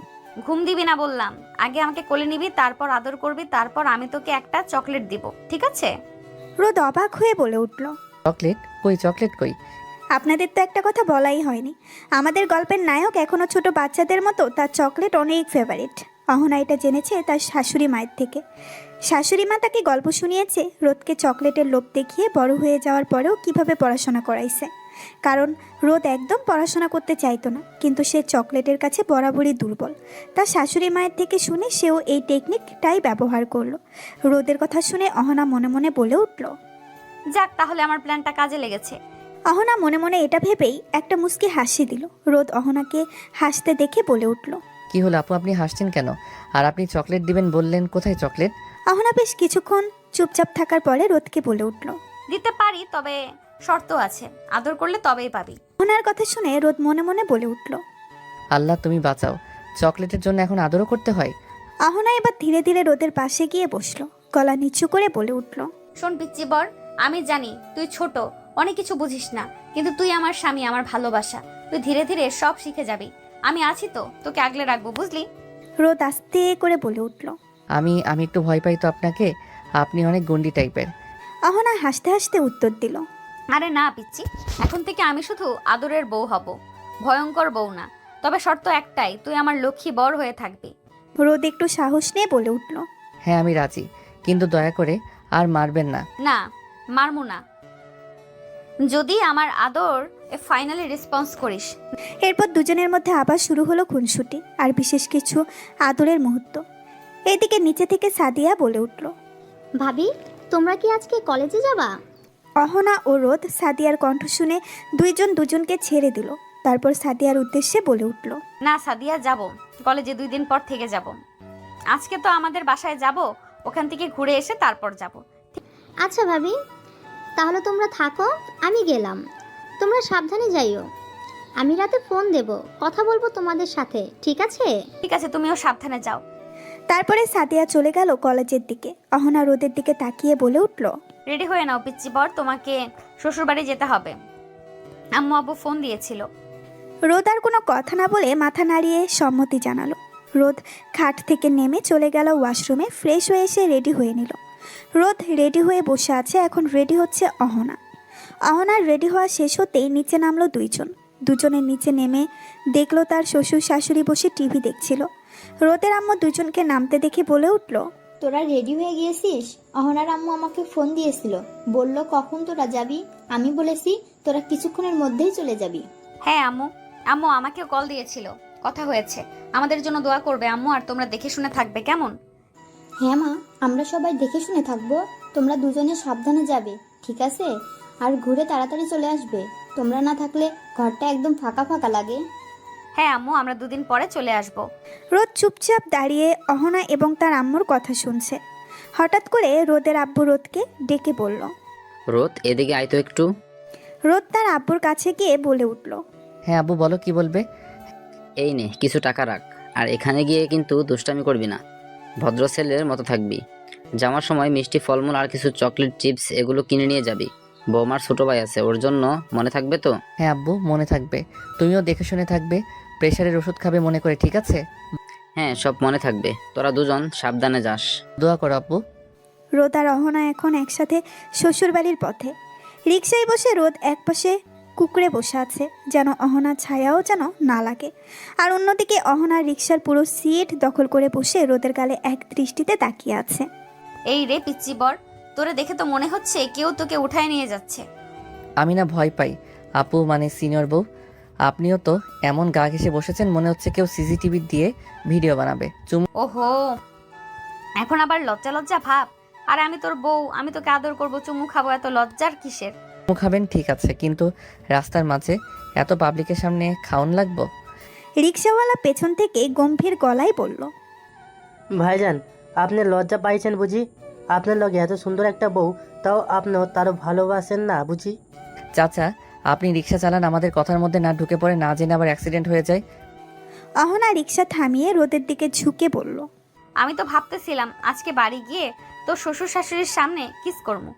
ঘুম দিবি না বললাম। আগে আমাকে কোলে নিবি, তারপর আদর করবি, তারপর আমি তোকে একটা চকলেট দিব, ঠিক আছে?
রোদ অবাক হয়ে বলে উঠল।
চকলেট কই? চকলেট কই?
আপনাদের তো একটা কথা বলাই হয়নি। আমাদের গল্পের নায়ক এখনো ছোট বাচ্চাদের মতো তার চকলেট অনেক ফেভারিট। অহনা এটা জেনেছে তার শাশুড়ি মায়ের থেকে। শাশুড়ি মা তাকে গল্প শুনিয়েছে রোদকে চকলেটের লোভ দেখিয়ে বড় হয়ে যাওয়ার পরেও কিভাবে পড়াশোনা করাইছে। কারণ রোদ একদম পড়াশোনা করতে চাইতো না, কিন্তু সে চকলেটের কাছে বরাবরই দুর্বল। তার শাশুড়ি মায়ের থেকে শুনে সেও এই টেকনিকটাই ব্যবহার করলো। রোদের কথা শুনে অহনা মনে মনে বলে উঠল।
যাক, তাহলে আমার প্ল্যানটা কাজে লেগেছে।
অহনা মনে মনে এটা ভেবেই একটা মুচকি হাসি দিল। রোদ অহনাকে হাসতে দেখে বলে উঠল।
কি হলো আপু, আপনি হাসছেন কেন? আর আপনি চকলেট দিবেন বললেন, কোথায় চকলেট?
অহনা বেশ কিছুক্ষণ চুপচাপ থাকার পরে রোদকে বলে উঠল।
দিতে পারি, তবে শর্ত আছে। আদর করলে তবেই পাবি।
অহনার কথা শুনে রোদ মনে মনে বলে উঠল।
আল্লাহ তুমি বাঁচাও, চকলেটের জন্য এখন আদরও করতে হয়?
অহনা এবার ধীরে ধীরে রোদের পাশে গিয়ে বসলো, গলা নিচু করে বলে উঠল।
শোন পিচ্চি বর, আমি জানি তুই ছোট, অনেক কিছু বুঝিস না, কিন্তু তুই আমার স্বামী, আমার ভালোবাসা। তুই ধীরে ধীরে সব শিখে যাবি। আমি আছি তো, তোকে আগলে রাখবো, বুঝলি?
রোদ আস্তে করে বলে উঠল।
আমি একটু ভয় পাই তো আপনাকে, আপনি অনেক গন্ডি টাইপের।
অহনা হাসতে হাসতে উত্তর দিল।
আরে না পিচ্চি, এখন থেকে আমি শুধু আদরের বউ হব, ভয়ঙ্কর বউ না। তবে শর্ত একটাই, তুই আমার লক্ষ্মী বর হয়ে থাকবি।
রোদ একটু সাহস নিয়ে বলে উঠল।
হ্যাঁ আমি রাজি, কিন্তু দয়া করে আর মারবেন না।
না, মারমু না, যদি আমার আদর ফাইনালি রেসপন্স করিস।
এরপর দুজনের মধ্যে আবার শুরু হলো খুনসুটি আর বিশেষ কিছু আদরের মুহূর্ত। এদিকে নিচে থেকে সাদিয়া বলে উঠল।
ভাবি, তোমরা কি আজকে কলেজে যাবা?
অহনা ও রোদ সাদিয়ার কণ্ঠ শুনে দুইজন দুজনকে ছেড়ে দিল। তারপর সাদিয়ার উদ্দেশ্যে বলে উঠল।
না সাদিয়া, যাব কলেজে 2 দিন পর থেকে যাব। আজকে তো আমাদের বাসায় যাব, ওখান থেকে ঘুরে এসে তারপর যাব।
আচ্ছা ভাবি, তাহলে তোমরা থাকো, আমি গেলাম। তোমরা সাবধানে যাইও। আমি রাতে ফোন দেব, কথা বলবো তোমাদের সাথে, ঠিক আছে?
ঠিক আছে, তুমিও সাবধানে যাও।
তারপরে সাদিয়া চলে গেল কলেজের দিকে। অহনা রোদের দিকে তাকিয়ে বলে উঠল।
রেডি হয়ে নাও পিচ্চি বর, তোমাকে শ্বশুরবাড়ি যেতে হবে। আম্মু আব্বু ফোন দিয়েছিল।
রোদ আর কোনো কথা না বলে মাথা নাড়িয়ে সম্মতি জানালো। রোদ খাট থেকে নেমে চলে গেল ওয়াশরুমে, ফ্রেশ হয়ে এসে রেডি হয়ে নিল। রোদ রেডি হয়ে বসে আছে, এখন রেডি হচ্ছে অহনা। অহনার রেডি হওয়া শেষ হতেই নিচে নামলো দুজনের নিচে নেমে দেখলো তার শ্বশুর শাশুড়ি বসে টিভি দেখছিল। রোদের আম্মু দুজনকে নামতে দেখে বলে উঠল।
তোরা রেডি হয়ে গিয়েছিস? অহনার আম্মু আমাকে ফোন দিয়েছিল, বলল কখন তোরা যাবি। আমি বলেছি তোরা কিছুক্ষণের মধ্যেই চলে যাবি।
হ্যাঁ আম্মু, আম্মু আমাকেও কল দিয়েছিল, কথা হয়েছে। আমাদের জন্য দোয়া করবে আম্মু, আর তোমরা দেখে শুনে থাকবে, কেমন?
হ্যাঁ মা, আমরা সবাই দেখে শুনে থাকবো। তোমরা দুজনে সাবধানে যাবে, ঠিক আছে? আর ঘুরে তাড়াতাড়ি চলে আসবে। তোমরা না থাকলে ঘরটা একদম ফাঁকা ফাঁকা লাগে।
হ্যাঁ আম্মু, আমরা 2 দিন পরে চলে আসব।
রোদ চুপচাপ দাঁড়িয়ে অহনা এবং তার আম্মুর কথা শুনছে। হঠাৎ করে রোদের আব্বু রোদকে ডেকে বলল।
রোদ, এদিকে আয় তো একটু।
রোদ তার আব্বুর কাছে গিয়ে বলে উঠল।
হ্যাঁ আব্বু বলো, কি বলবে?
এই নে কিছু টাকা রাখ, আর এখানে গিয়ে কিন্তু দুষ্টামি করবি না, ভদ্র ছেলের মতো থাকবি। যাওয়ার সময় মিষ্টি ফলমূল আর কিছু চকলেট চিপস এগুলো কিনে নিয়ে যাবি। বৌমার ছোট ভাই আছে, ওর জন্য মনে থাকবে তো?
হ্যাঁ আব্বু, মনে থাকবে। তুমিও দেখে শুনে থাকবে, প্রেশারের ওষুধ খাবে মনে করে, ঠিক আছে?
হ্যাঁ, সব মনে থাকবে। তোরা দুজন সাবধানে যাস।
দোয়া করো আব্বু।
রোদ আর অহনা এখন একসাথে শ্বশুরবাড়ির পথে। রিকশায় বসে রোদ একপাশে কুকুরে বসে আছে, যেন অহনার ছায়াও যেন না লাগে। আর অন্যদিকে অহনার রিকশার পুরো সিট দখল করে বসে রোদের গালে এক দৃষ্টিতে তাকিয়ে আছে।
এই রে পিচ্চি বর, তোরে দেখে তো মনে হচ্ছে কেউ তোকে উঠায় নিয়ে যাচ্ছে।
আমি না ভয় পাই আপু, মানে সিনিয়র বউ। আপনিও তো এমন গা ঘেসে বসেছেন, মনে হচ্ছে কেউ সিসিটিভি দিয়ে ভিডিও বানাবে। চুমু
ওহো, এখন আবার লজ্জা লজ্জা ভাব। আরে আমি তোর বউ, আমি তোকে আদর করব, চুমু খাবো, এত লজ্জার কিসের?
খাবেন ঠিক আছে, কিন্তু রাস্তার মাঝে এত পাবলিকের সামনে খাওন লাগবো?
রিকশাওয়ালা পেছন থেকে গম্ভীর গলায় বলল।
ভাইজান, আপনি লজ্জা পাইছেন বুঝি? আপনার লগে এত সুন্দর একটা বউ, তাও আপনিও তারও ভালোবাসেন না বুঝি?
চাচা, আপনি রিক্সা চালান, আমাদের কথার মধ্যে না ঢুকে পড়ে, না জেনে আবার অ্যাক্সিডেন্ট হয়ে যায়।
অহনা রিকশা থামিয়ে রোদের দিকে ঝুঁকে বলল।
আমি তো ভাবতেছিলাম আজকে বাড়ি গিয়ে তোর শ্বশুর শাশুড়ির সামনে কিস করবো,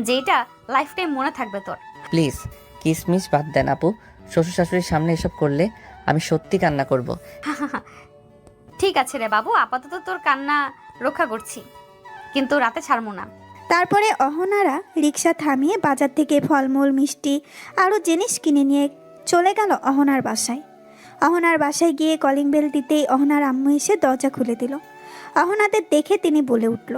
যেটা লাইফ টাইম মনে থাকবে তোর।
প্লিজ কিসমিস বাদ দেন আপু, শ্বশুর শাশুড়ির সামনে এসব করলে আমি সত্যি কান্না করব।
ঠিক আছে রে বাবু, আপাতত তোর কান্না রক্ষা করছি, কিন্তু রাতে ছাড়বো না।
তারপরে অহনারা রিকশা থামিয়ে বাজার থেকে ফলমূল, মিষ্টি আরও জিনিস কিনে নিয়ে চলে গেল অহনার বাসায়। অহনার বাসায় গিয়ে কলিং বেল দিতেই অহনার আম্মু এসে দরজা খুলে দিল। অহনাদের দেখে তিনি বলে উঠল।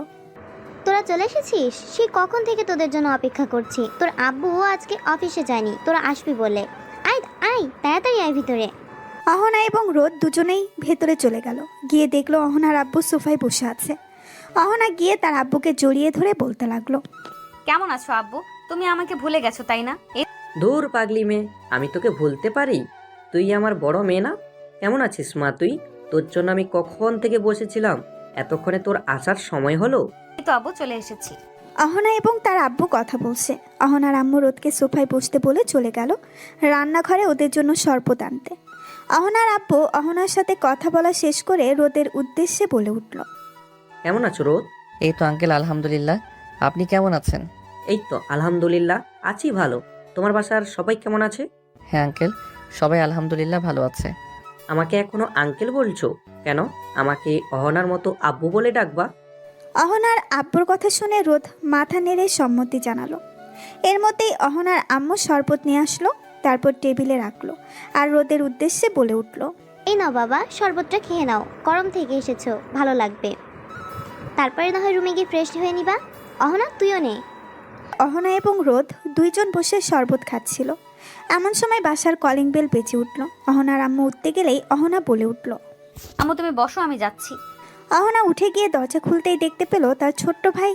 তোরা চলে এসেছিস? সে কখন থেকে তোদের জন্য অপেক্ষা করছি। তোর আব্বুও আজকে অফিসে যায়নি, তোরা আসবি বলে। আয় আয়, তাড়াতাড়ি আয় ভিতরে।
অহনা এবং রোদ দুজনেই ভেতরে চলে গেল। গিয়ে দেখলো অহনার আব্বু সোফায় বসে আছে। অহনা গিয়ে তার আব্বুকে জড়িয়ে ধরে বলতে লাগলো।
কেমন আছো আব্বু? তুমি আমাকে ভুলে গেছো তাই না?
দূর পাগলি মেয়ে, আমি তোকে ভুলতে পারি? তুই আমার বড় মেয়ে না? কেমন আছিস মা তুই? তোর জন্য আমি কখন থেকে বসেছিলাম, এতক্ষণে তোর আসার সময় হলো।
এই তো আব্বু, চলে এসেছি।
অহনা এবং তার আব্বু কথা বলছে। অহনার আম্মু রোদকে সোফায় বসতে বলে চলে গেল রান্নাঘরে ওদের জন্য শরবত আনতে। অহনার আব্বু অহনার সাথে কথা বলা শেষ করে রোদের উদ্দেশ্যে বলে উঠল।
কেমন আছো রোদ?
এই তো আঙ্কেল, আলহামদুলিল্লাহ। আপনি কেমন আছেন?
এই তো আলহামদুলিল্লাহ, আছি ভালো। তোমার বাসার সবাই কেমন আছে?
হ্যাঁ আঙ্কেল, সবাই আলহামদুলিল্লাহ ভালো আছে।
আমাকে এখনো আঙ্কেল বলছো কেন? আমাকে অহনার মতো আব্বু বলে ডাকবা।
অহনার আব্বুর কথা শুনে রোদ মাথা নেড়ে সম্মতি জানালো। এর মধ্যেই অহনার আম্মু শরবত নিয়ে আসলো, তারপর টেবিলে রাখলো আর রোদের উদ্দেশ্যে বলে উঠল।
এই নাও বাবা, শরবতটা খেয়ে নাও, গরম থেকে এসেছো, ভালো লাগবে। তারপরে না হয় রুমে গিয়ে ফ্রেশ হয়ে নিবা। অহনা, তুইও নে।
অহনা এবং রোদ দুইজন বসে শরবত খাচ্ছিল। এমন সময় বাসার কলিং বেল বেজে উঠল। অহনার আম্মু উঠতে গেলেই অহনা বলে উঠল।
আম্মু তুমি বসো, আমি যাচ্ছি।
অহনা উঠে গিয়ে দরজা খুলতেই দেখতে পেল তার ছোট্ট ভাই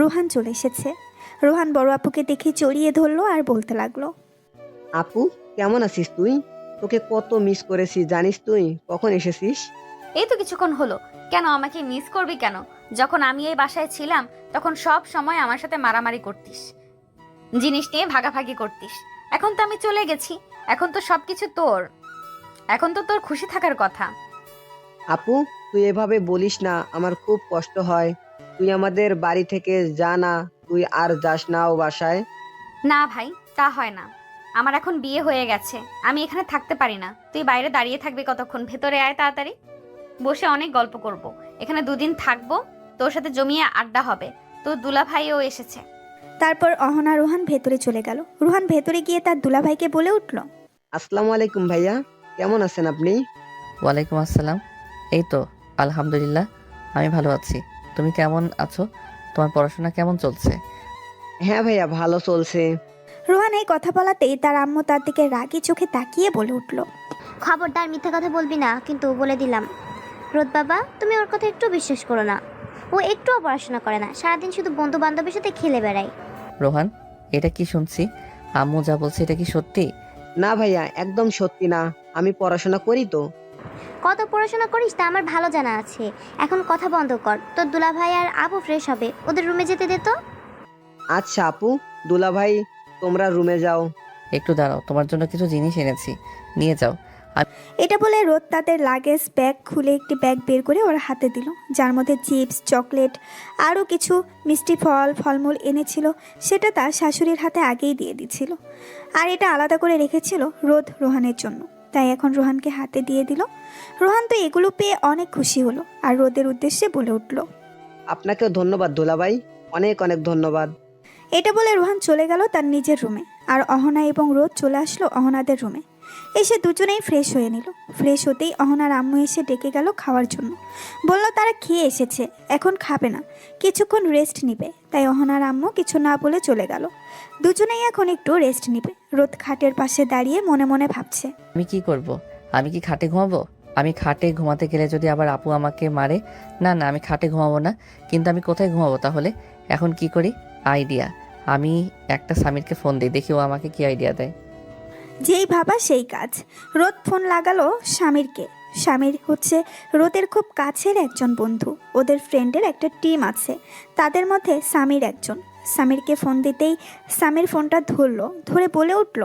রোহান চলে এসেছে। রোহান বড় আপুকে দেখে জড়িয়ে ধরলো আর বলতে লাগলো।
আপু, কেমন আছিস তুই? তোকে কত মিস করেছি জানিস তুই? কখন এসেছিস?
এই তো কিছুক্ষণ হলো। কেন আমাকে মিস করবি কেন? যখন আমি এই বাসায় ছিলাম তখন সব সময় আমার সাথে মারামারি করতিস, জিনিস নিয়ে ভাগাভাগি করতিস। এখন তো আমি চলে গেছি, এখন তো সবকিছু তোর, এখন তো তোর খুশি থাকার কথা।
আপু, তুই এভাবে বলিস না, আমার খুব কষ্ট হয়। তুই আমাদের বাড়ি থেকে যা না, তুই আর যাস না ও বাসায়।
না ভাই, তা হয় না। আমার এখন বিয়ে হয়ে গেছে, আমি এখানে থাকতে পারি না। তুই বাইরে দাঁড়িয়ে থাকবি কতক্ষণ? ভেতরে আয় তাড়াতাড়ি, বসে অনেক গল্প করব। এখানে 2 দিন থাকবো, তোর সাথে জমিয়ে আড্ডা হবে। তোর দুলা ভাইও এসেছে।
তারপর অহনা রোহান ভেতরে চলে গেল। রোহান ভেতরে গিয়ে তার দুলাভাইকে বলে উঠল।
আসসালামু আলাইকুম ভাইয়া, কেমন আছেন আপনি?
ওয়ালাইকুম আসসালাম। এই তো আলহামদুলিল্লাহ, আমি ভালো আছি। তুমি কেমন আছো? তোমার পড়াশোনা কেমন চলছে?
হ্যাঁ ভাইয়া, ভালো চলছে।
রোহান এই কথা বলাতেই তার আম্মু তার দিকে রাগী চোখে তাকিয়ে বলে উঠল।
খবরদার মিথ্যা কথা বলবি না, কিন্তু বলে দিলাম। রোদ বাবা, তুমি ওর কথা একটু বিশ্বাস করো না। ও একটুও পড়াশোনা করে না, সারাদিন শুধু বন্ধু বান্ধবের সাথে খেলে বেড়ায়।
রোহান, এটা কি শুনছি? আম্মু যা বলছে এটা কি সত্যি?
না ভাইয়া, একদম সত্যি না। আমি পড়াশোনা করি তো।
কত পড়াশোনা করিস তা আমার ভালো জানা আছে। এখন কথা বন্ধ কর, তোর দুলাভাই আর আপু ফ্রেশ হবে, ওদের রুমে যেতে দে তো।
আচ্ছা আপু, দুলা ভাই তোমরা রুমে যাও।
একটু দাঁড়াও, তোমার জন্য কিছু জিনিস এনেছি, নিয়ে যাও।
এটা বলে রোদ তাদের লাগেজ ব্যাগ খুলে একটি ব্যাগ বের করে ওর হাতে দিল, যার মধ্যে চিপস, চকলেট, আরও কিছু মিষ্টি ফলমূল এনেছিল। সেটা তার শাশুড়ির হাতে আগেই দিয়ে দিছিল, আর এটা আলাদা করে রেখেছিল রোদ রোহানের জন্য। তাই এখন রোহানকে হাতে দিয়ে দিল। রোহান তো এগুলো পেয়ে অনেক খুশি হলো, আর রোদের উদ্দেশ্যে বলে উঠল,
আপনাকেও ধন্যবাদ দুলাভাই, অনেক অনেক ধন্যবাদ।
এটা বলে রোহান চলে গেল তার নিজের রুমে, আর অহনা এবং রোদ চলে আসলো অহনাদের রুমে। এসে দুজনেই ফ্রেশ হয়ে নিল। ফ্রেশ হতেই অহনার আম্মু এসে ডেকে গেল খাওয়ার জন্য। বলল তারা খেয়ে এসেছে, এখন খাবে না, কিছুক্ষণ রেস্ট নিবে। তাই অহনার আম্মু কিছু না বলে চলে গেল। দুজনেই এখন একটু রেস্ট নিবে। রোদ খাটের পাশে দাঁড়িয়ে মনে মনে ভাবছে,
আমি কি করব? আমি কি খাটে ঘুমাবো? আমি খাটে ঘুমাতে গেলে যদি আবার আপু আমাকে মারে। না না, আমি খাটে ঘুমাবো না। কিন্তু আমি কোথায় ঘুমাবো তাহলে? এখন কি করি? আইডিয়া। আমি একটা সামিরকে ফোন দিই, দেখি ও আমাকে কি আইডিয়া দেয়।
যেই ভাবা সেই কাজ। রোদ ফোন লাগালো স্বামীরকে। স্বামীর হচ্ছে রোদের খুব কাছের একজন বন্ধু। ওদের ফ্রেন্ডের একটা টিম আছে, তাদের মধ্যে সামির একজন। সামিরকে ফোন দিতেই সামির ফোনটা ধরলো, ধরে বলে উঠল,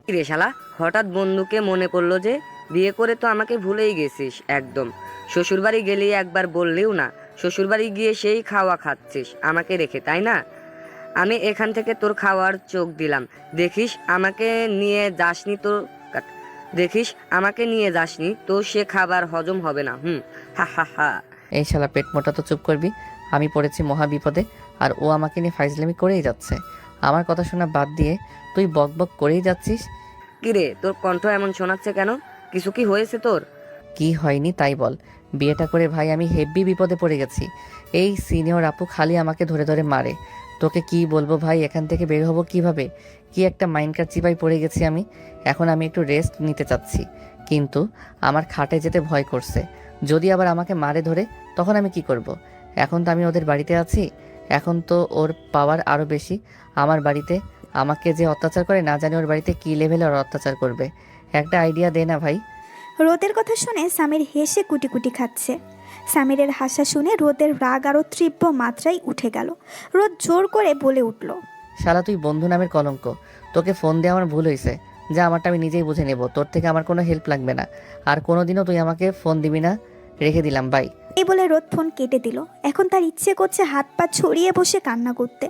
কি রে শালা, হঠাৎ বন্ধুকে মনে পড়লো যে? বিয়ে করে তো আমাকে ভুলেই গেছিস একদম। শ্বশুরবাড়ি গেলি একবার বললিও না, শ্বশুরবাড়ি গিয়ে সেই খাওয়া খাচ্ছিস আমাকে রেখে, তাই না? আমি এখান থেকে তোর খাওয়ার চোখ দিলাম, দেখিস আমাকে নিয়ে যাসনি তো দেখিস আমাকে নিয়ে যাসনি তো সে খাবার হজম হবে না। হা হা হা।
এই শালা পেট মোটা, তো চুপ করবি। আমি পড়েছি মহা বিপদে, আর ও আমাকে নিয়ে ফাইজলামি করেই যাচ্ছে। আমার কথা শোনা বাদ দিয়ে তুই বক বক করেই যাচ্ছিস।
কিরে, তোর কণ্ঠ এমন শোনাচ্ছে কেন? কিছু কি হয়েছে তোর?
কি হয়নি তাই বল। বিয়েটা করে ভাই আমি হেব্বি বিপদে পড়ে গেছি। এই সিনিয়র আপু খালি আমাকে ধরে ধরে মারে। তোকে কি বলবো ভাই, এখান থেকে বের হবো কিভাবে? কি একটা মাইন্ডকার চিপায় পড়ে গেছি আমি। এখন আমি একটু রেস্ট নিতে চাচ্ছি, কিন্তু আমার খাটে যেতে ভয় করছে। যদি আবার আমাকে মারে ধরে, তখন আমি কি করব? এখন তো আমি ওদের বাড়িতে আছি, এখন তো ওর পাওয়ার আরও বেশি। আমার বাড়িতে আমাকে যে অত্যাচার করে, না জানি ওর বাড়িতে কী লেভেলের অত্যাচার করবে। একটা আইডিয়া দে না ভাই।
রোদের কথা শুনে সামির হেসে কুটি কুটি খাচ্ছে। সামিরের হাসা শুনে রোদের রাগ আরও তীব্র মাত্রায় উঠে গেল। রোদ জোর করে বলে উঠল,
শালা তুই বন্ধু নামের কলঙ্ক। তোকে ফোন দিয়ে আমার ভুল হয়েছে, যা আমারটা আমি নিজেই বুঝে নেব। তোর থেকে আমার কোনো হেল্প লাগবে না, আর কোনোদিনও তুই আমাকে ফোন দিবি না। রেখে দিলাম, বাই।
এই বলে রোদ ফোন কেটে দিল। এখন তার ইচ্ছে করছে হাত পা ছড়িয়ে বসে কান্না করতে।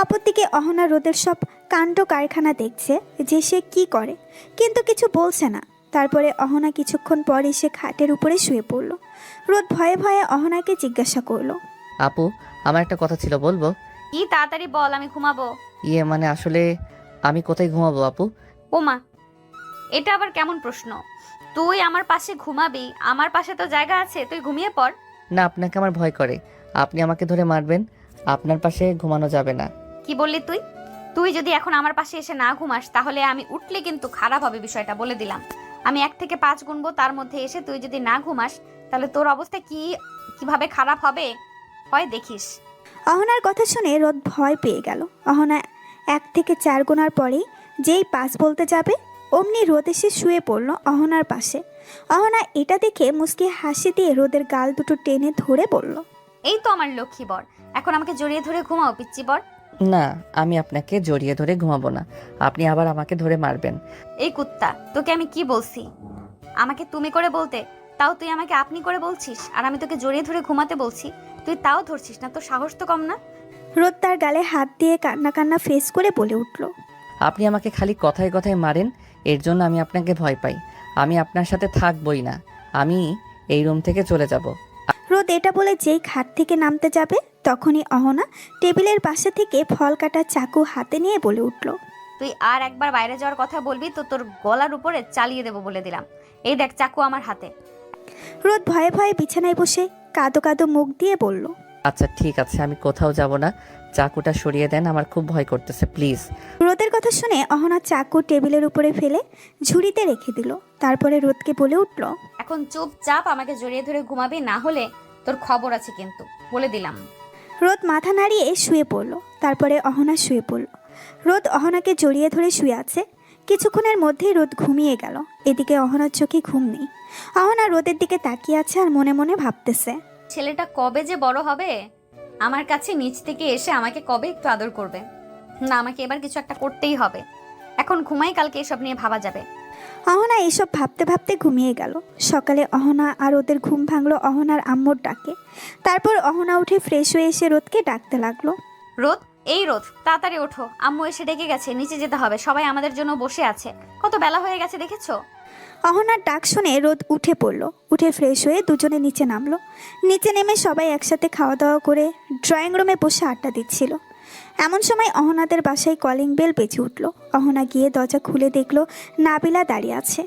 অপরদিকে অহনা রোদের সব কাণ্ড কারখানা দেখছে যে সে কি করে, কিন্তু কিছু বলছে না। তারপরে অহনা কিছুক্ষণ পর এসে খাটের উপরে শুয়ে পড়ল। রোদ ভয়ে ভয়ে অহনাকে জিজ্ঞাসা করলো,
আপু, আমার একটা কথা ছিল, বলবো?
কি তাড়াতাড়ি বল, আমি ঘুমাবো।
ইয়ে মানে আসলে আমি কোথায় ঘুমাবো আপু?
ওমা, এটা আবার কেমন প্রশ্ন? তুই আমার পাশে ঘুমাবি, আমার পাশে তো জায়গা আছে, তুই ঘুমিয়ে পড়।
না, আপনাকে আমার ভয় করে। আপনি আমাকে ধরে মারবেন, আপনার পাশে ঘুমানো যাবে না।
কি বললি তুই? তুই যদি এখন আমার পাশে এসে না ঘুমাস, তাহলে আমি উঠলে কিন্তু খারাপ হবে, বিষয়টা বলে দিলাম। আমি 1 থেকে 5 গুনবো, তার মধ্যে এসে তুই যদি না ঘুমাস, তাহলে তোর অবস্থা কিভাবে খারাপ হবে হয় দেখিস।
অহনার কথা শুনে রোদ ভয় পেয়ে গেল। অহনা 1 থেকে 4 গোনার পরেই যেই 5 বলতে যাবে, অমনি রোদ এসে শুয়ে পড়ল অহনার পাশে। অহনা এটা দেখে মুচকি হাসি দিয়ে রোদের গাল দুটো টেনে ধরে বলল,
এই তো আমার লক্ষ্মী বর, এখন আমাকে জড়িয়ে ধরে ঘুমাও পিচ্চি বর।
না, আমি আপনাকে জড়িয়ে ধরে ঘুমাবো না, আপনি আবার আমাকে ধরে মারবেন।
এই কুত্তা, তোকে আমি কি বলছি? আমাকে তুমি করে বলতে, তাও তুই আমাকে আপনি করে বলছিস। আর আমি তোকে জড়িয়ে ধরে ঘুমাতে বলছি, তুই তাও ধরছিস না। তোর সাহস তো কম না।
রোদ তার গালে হাত দিয়ে কান্না কান্না ফেস করে বলে উঠল,
আপনি আমাকে খালি কথায় কথায় মারেন, এর জন্য আমি আপনাকে ভয় পাই। আমি আপনার সাথে থাকবই না, আমি এই রুম থেকে চলে যাব।
রোদ এটা বলে যেই খাট থেকে নামতে যাবে, তখনই অহনা টেবিলের পাশে থেকে ফল কাটার চাকু হাতে নিয়ে বলে উঠল,
তুই আর একবার বাইরে যাওয়ার কথা বলবি তো তোর গলার উপরে চালিয়ে দেবো বলে দিলাম। এই দেখ, চাকু আমার হাতে।
রোদ ভয়ে ভয়ে বিছানায় বসে কাঁদো কাঁদো মুখ দিয়ে বলল,
আচ্ছা ঠিক আছে, আমি কোথাও যাব না, চাকুটা সরিয়ে দেন, আমার খুব ভয় করতেছে, প্লিজ।
রোদের কথা শুনে অহনা চাকু টেবিলের উপরে ফেলে ঝুড়িতে রেখে দিল। তারপরে রোদকে বলে উঠল,
এখন চুপচাপ আমাকে জড়িয়ে ধরে ঘুমাবি, না হলে তোর খবর আছে কিন্তু, বলে দিলাম।
রোদ মাথা নাড়িয়ে শুয়ে পড়ল। তারপরে অহনা শুয়ে পড়ল। রোদ অহনাকে জড়িয়ে ধরে শুয়ে আছে। কিছুক্ষণের মধ্যেই রোদ ঘুমিয়ে গেল। এদিকে অহনার চোখে ঘুম নেই। অহনা রোদের দিকে তাকিয়ে আছে আর মনে মনে ভাবতেছে,
ছেলেটা কবে যে বড় হবে, আমার কাছে নিচ থেকে এসে আমাকে কবে একটু আদর করবে। না, আমাকে এবার কিছু একটা করতেই হবে। এখন ঘুমাই, কালকে এসব নিয়ে ভাবা যাবে।
অহনা এসব ভাবতে ভাবতে ঘুমিয়ে গেল। সকালে অহনা আর ওদের ঘুম ভাঙলো অহনার আম্মুর ডাকে। তারপর অহনা উঠে ফ্রেশ হয়ে এসে রোদকে ডাকতে লাগলো।
রোদ, এই রোদ, তাড়াতাড়ি ওঠো, আম্মু এসে ডেকে গেছে, নিচে যেতে হবে, সবাই আমাদের জন্য বসে আছে। কত বেলা হয়ে গেছে দেখেছো?
অহনার ডাক শুনে রোদ উঠে পড়ল। উঠে ফ্রেশ হয়ে দুজনে নিচে নামলো। নিচে নেমে সবাই একসাথে খাওয়া দাওয়া করে ড্রয়িং রুমে বসে আড্ডা দিচ্ছিল। এমন সময় অহনাদের বাসায় কলিং বেল বেজে উঠল। অহনা গিয়ে দরজা খুলে দেখলো নাবিলা দাঁড়িয়ে আছে।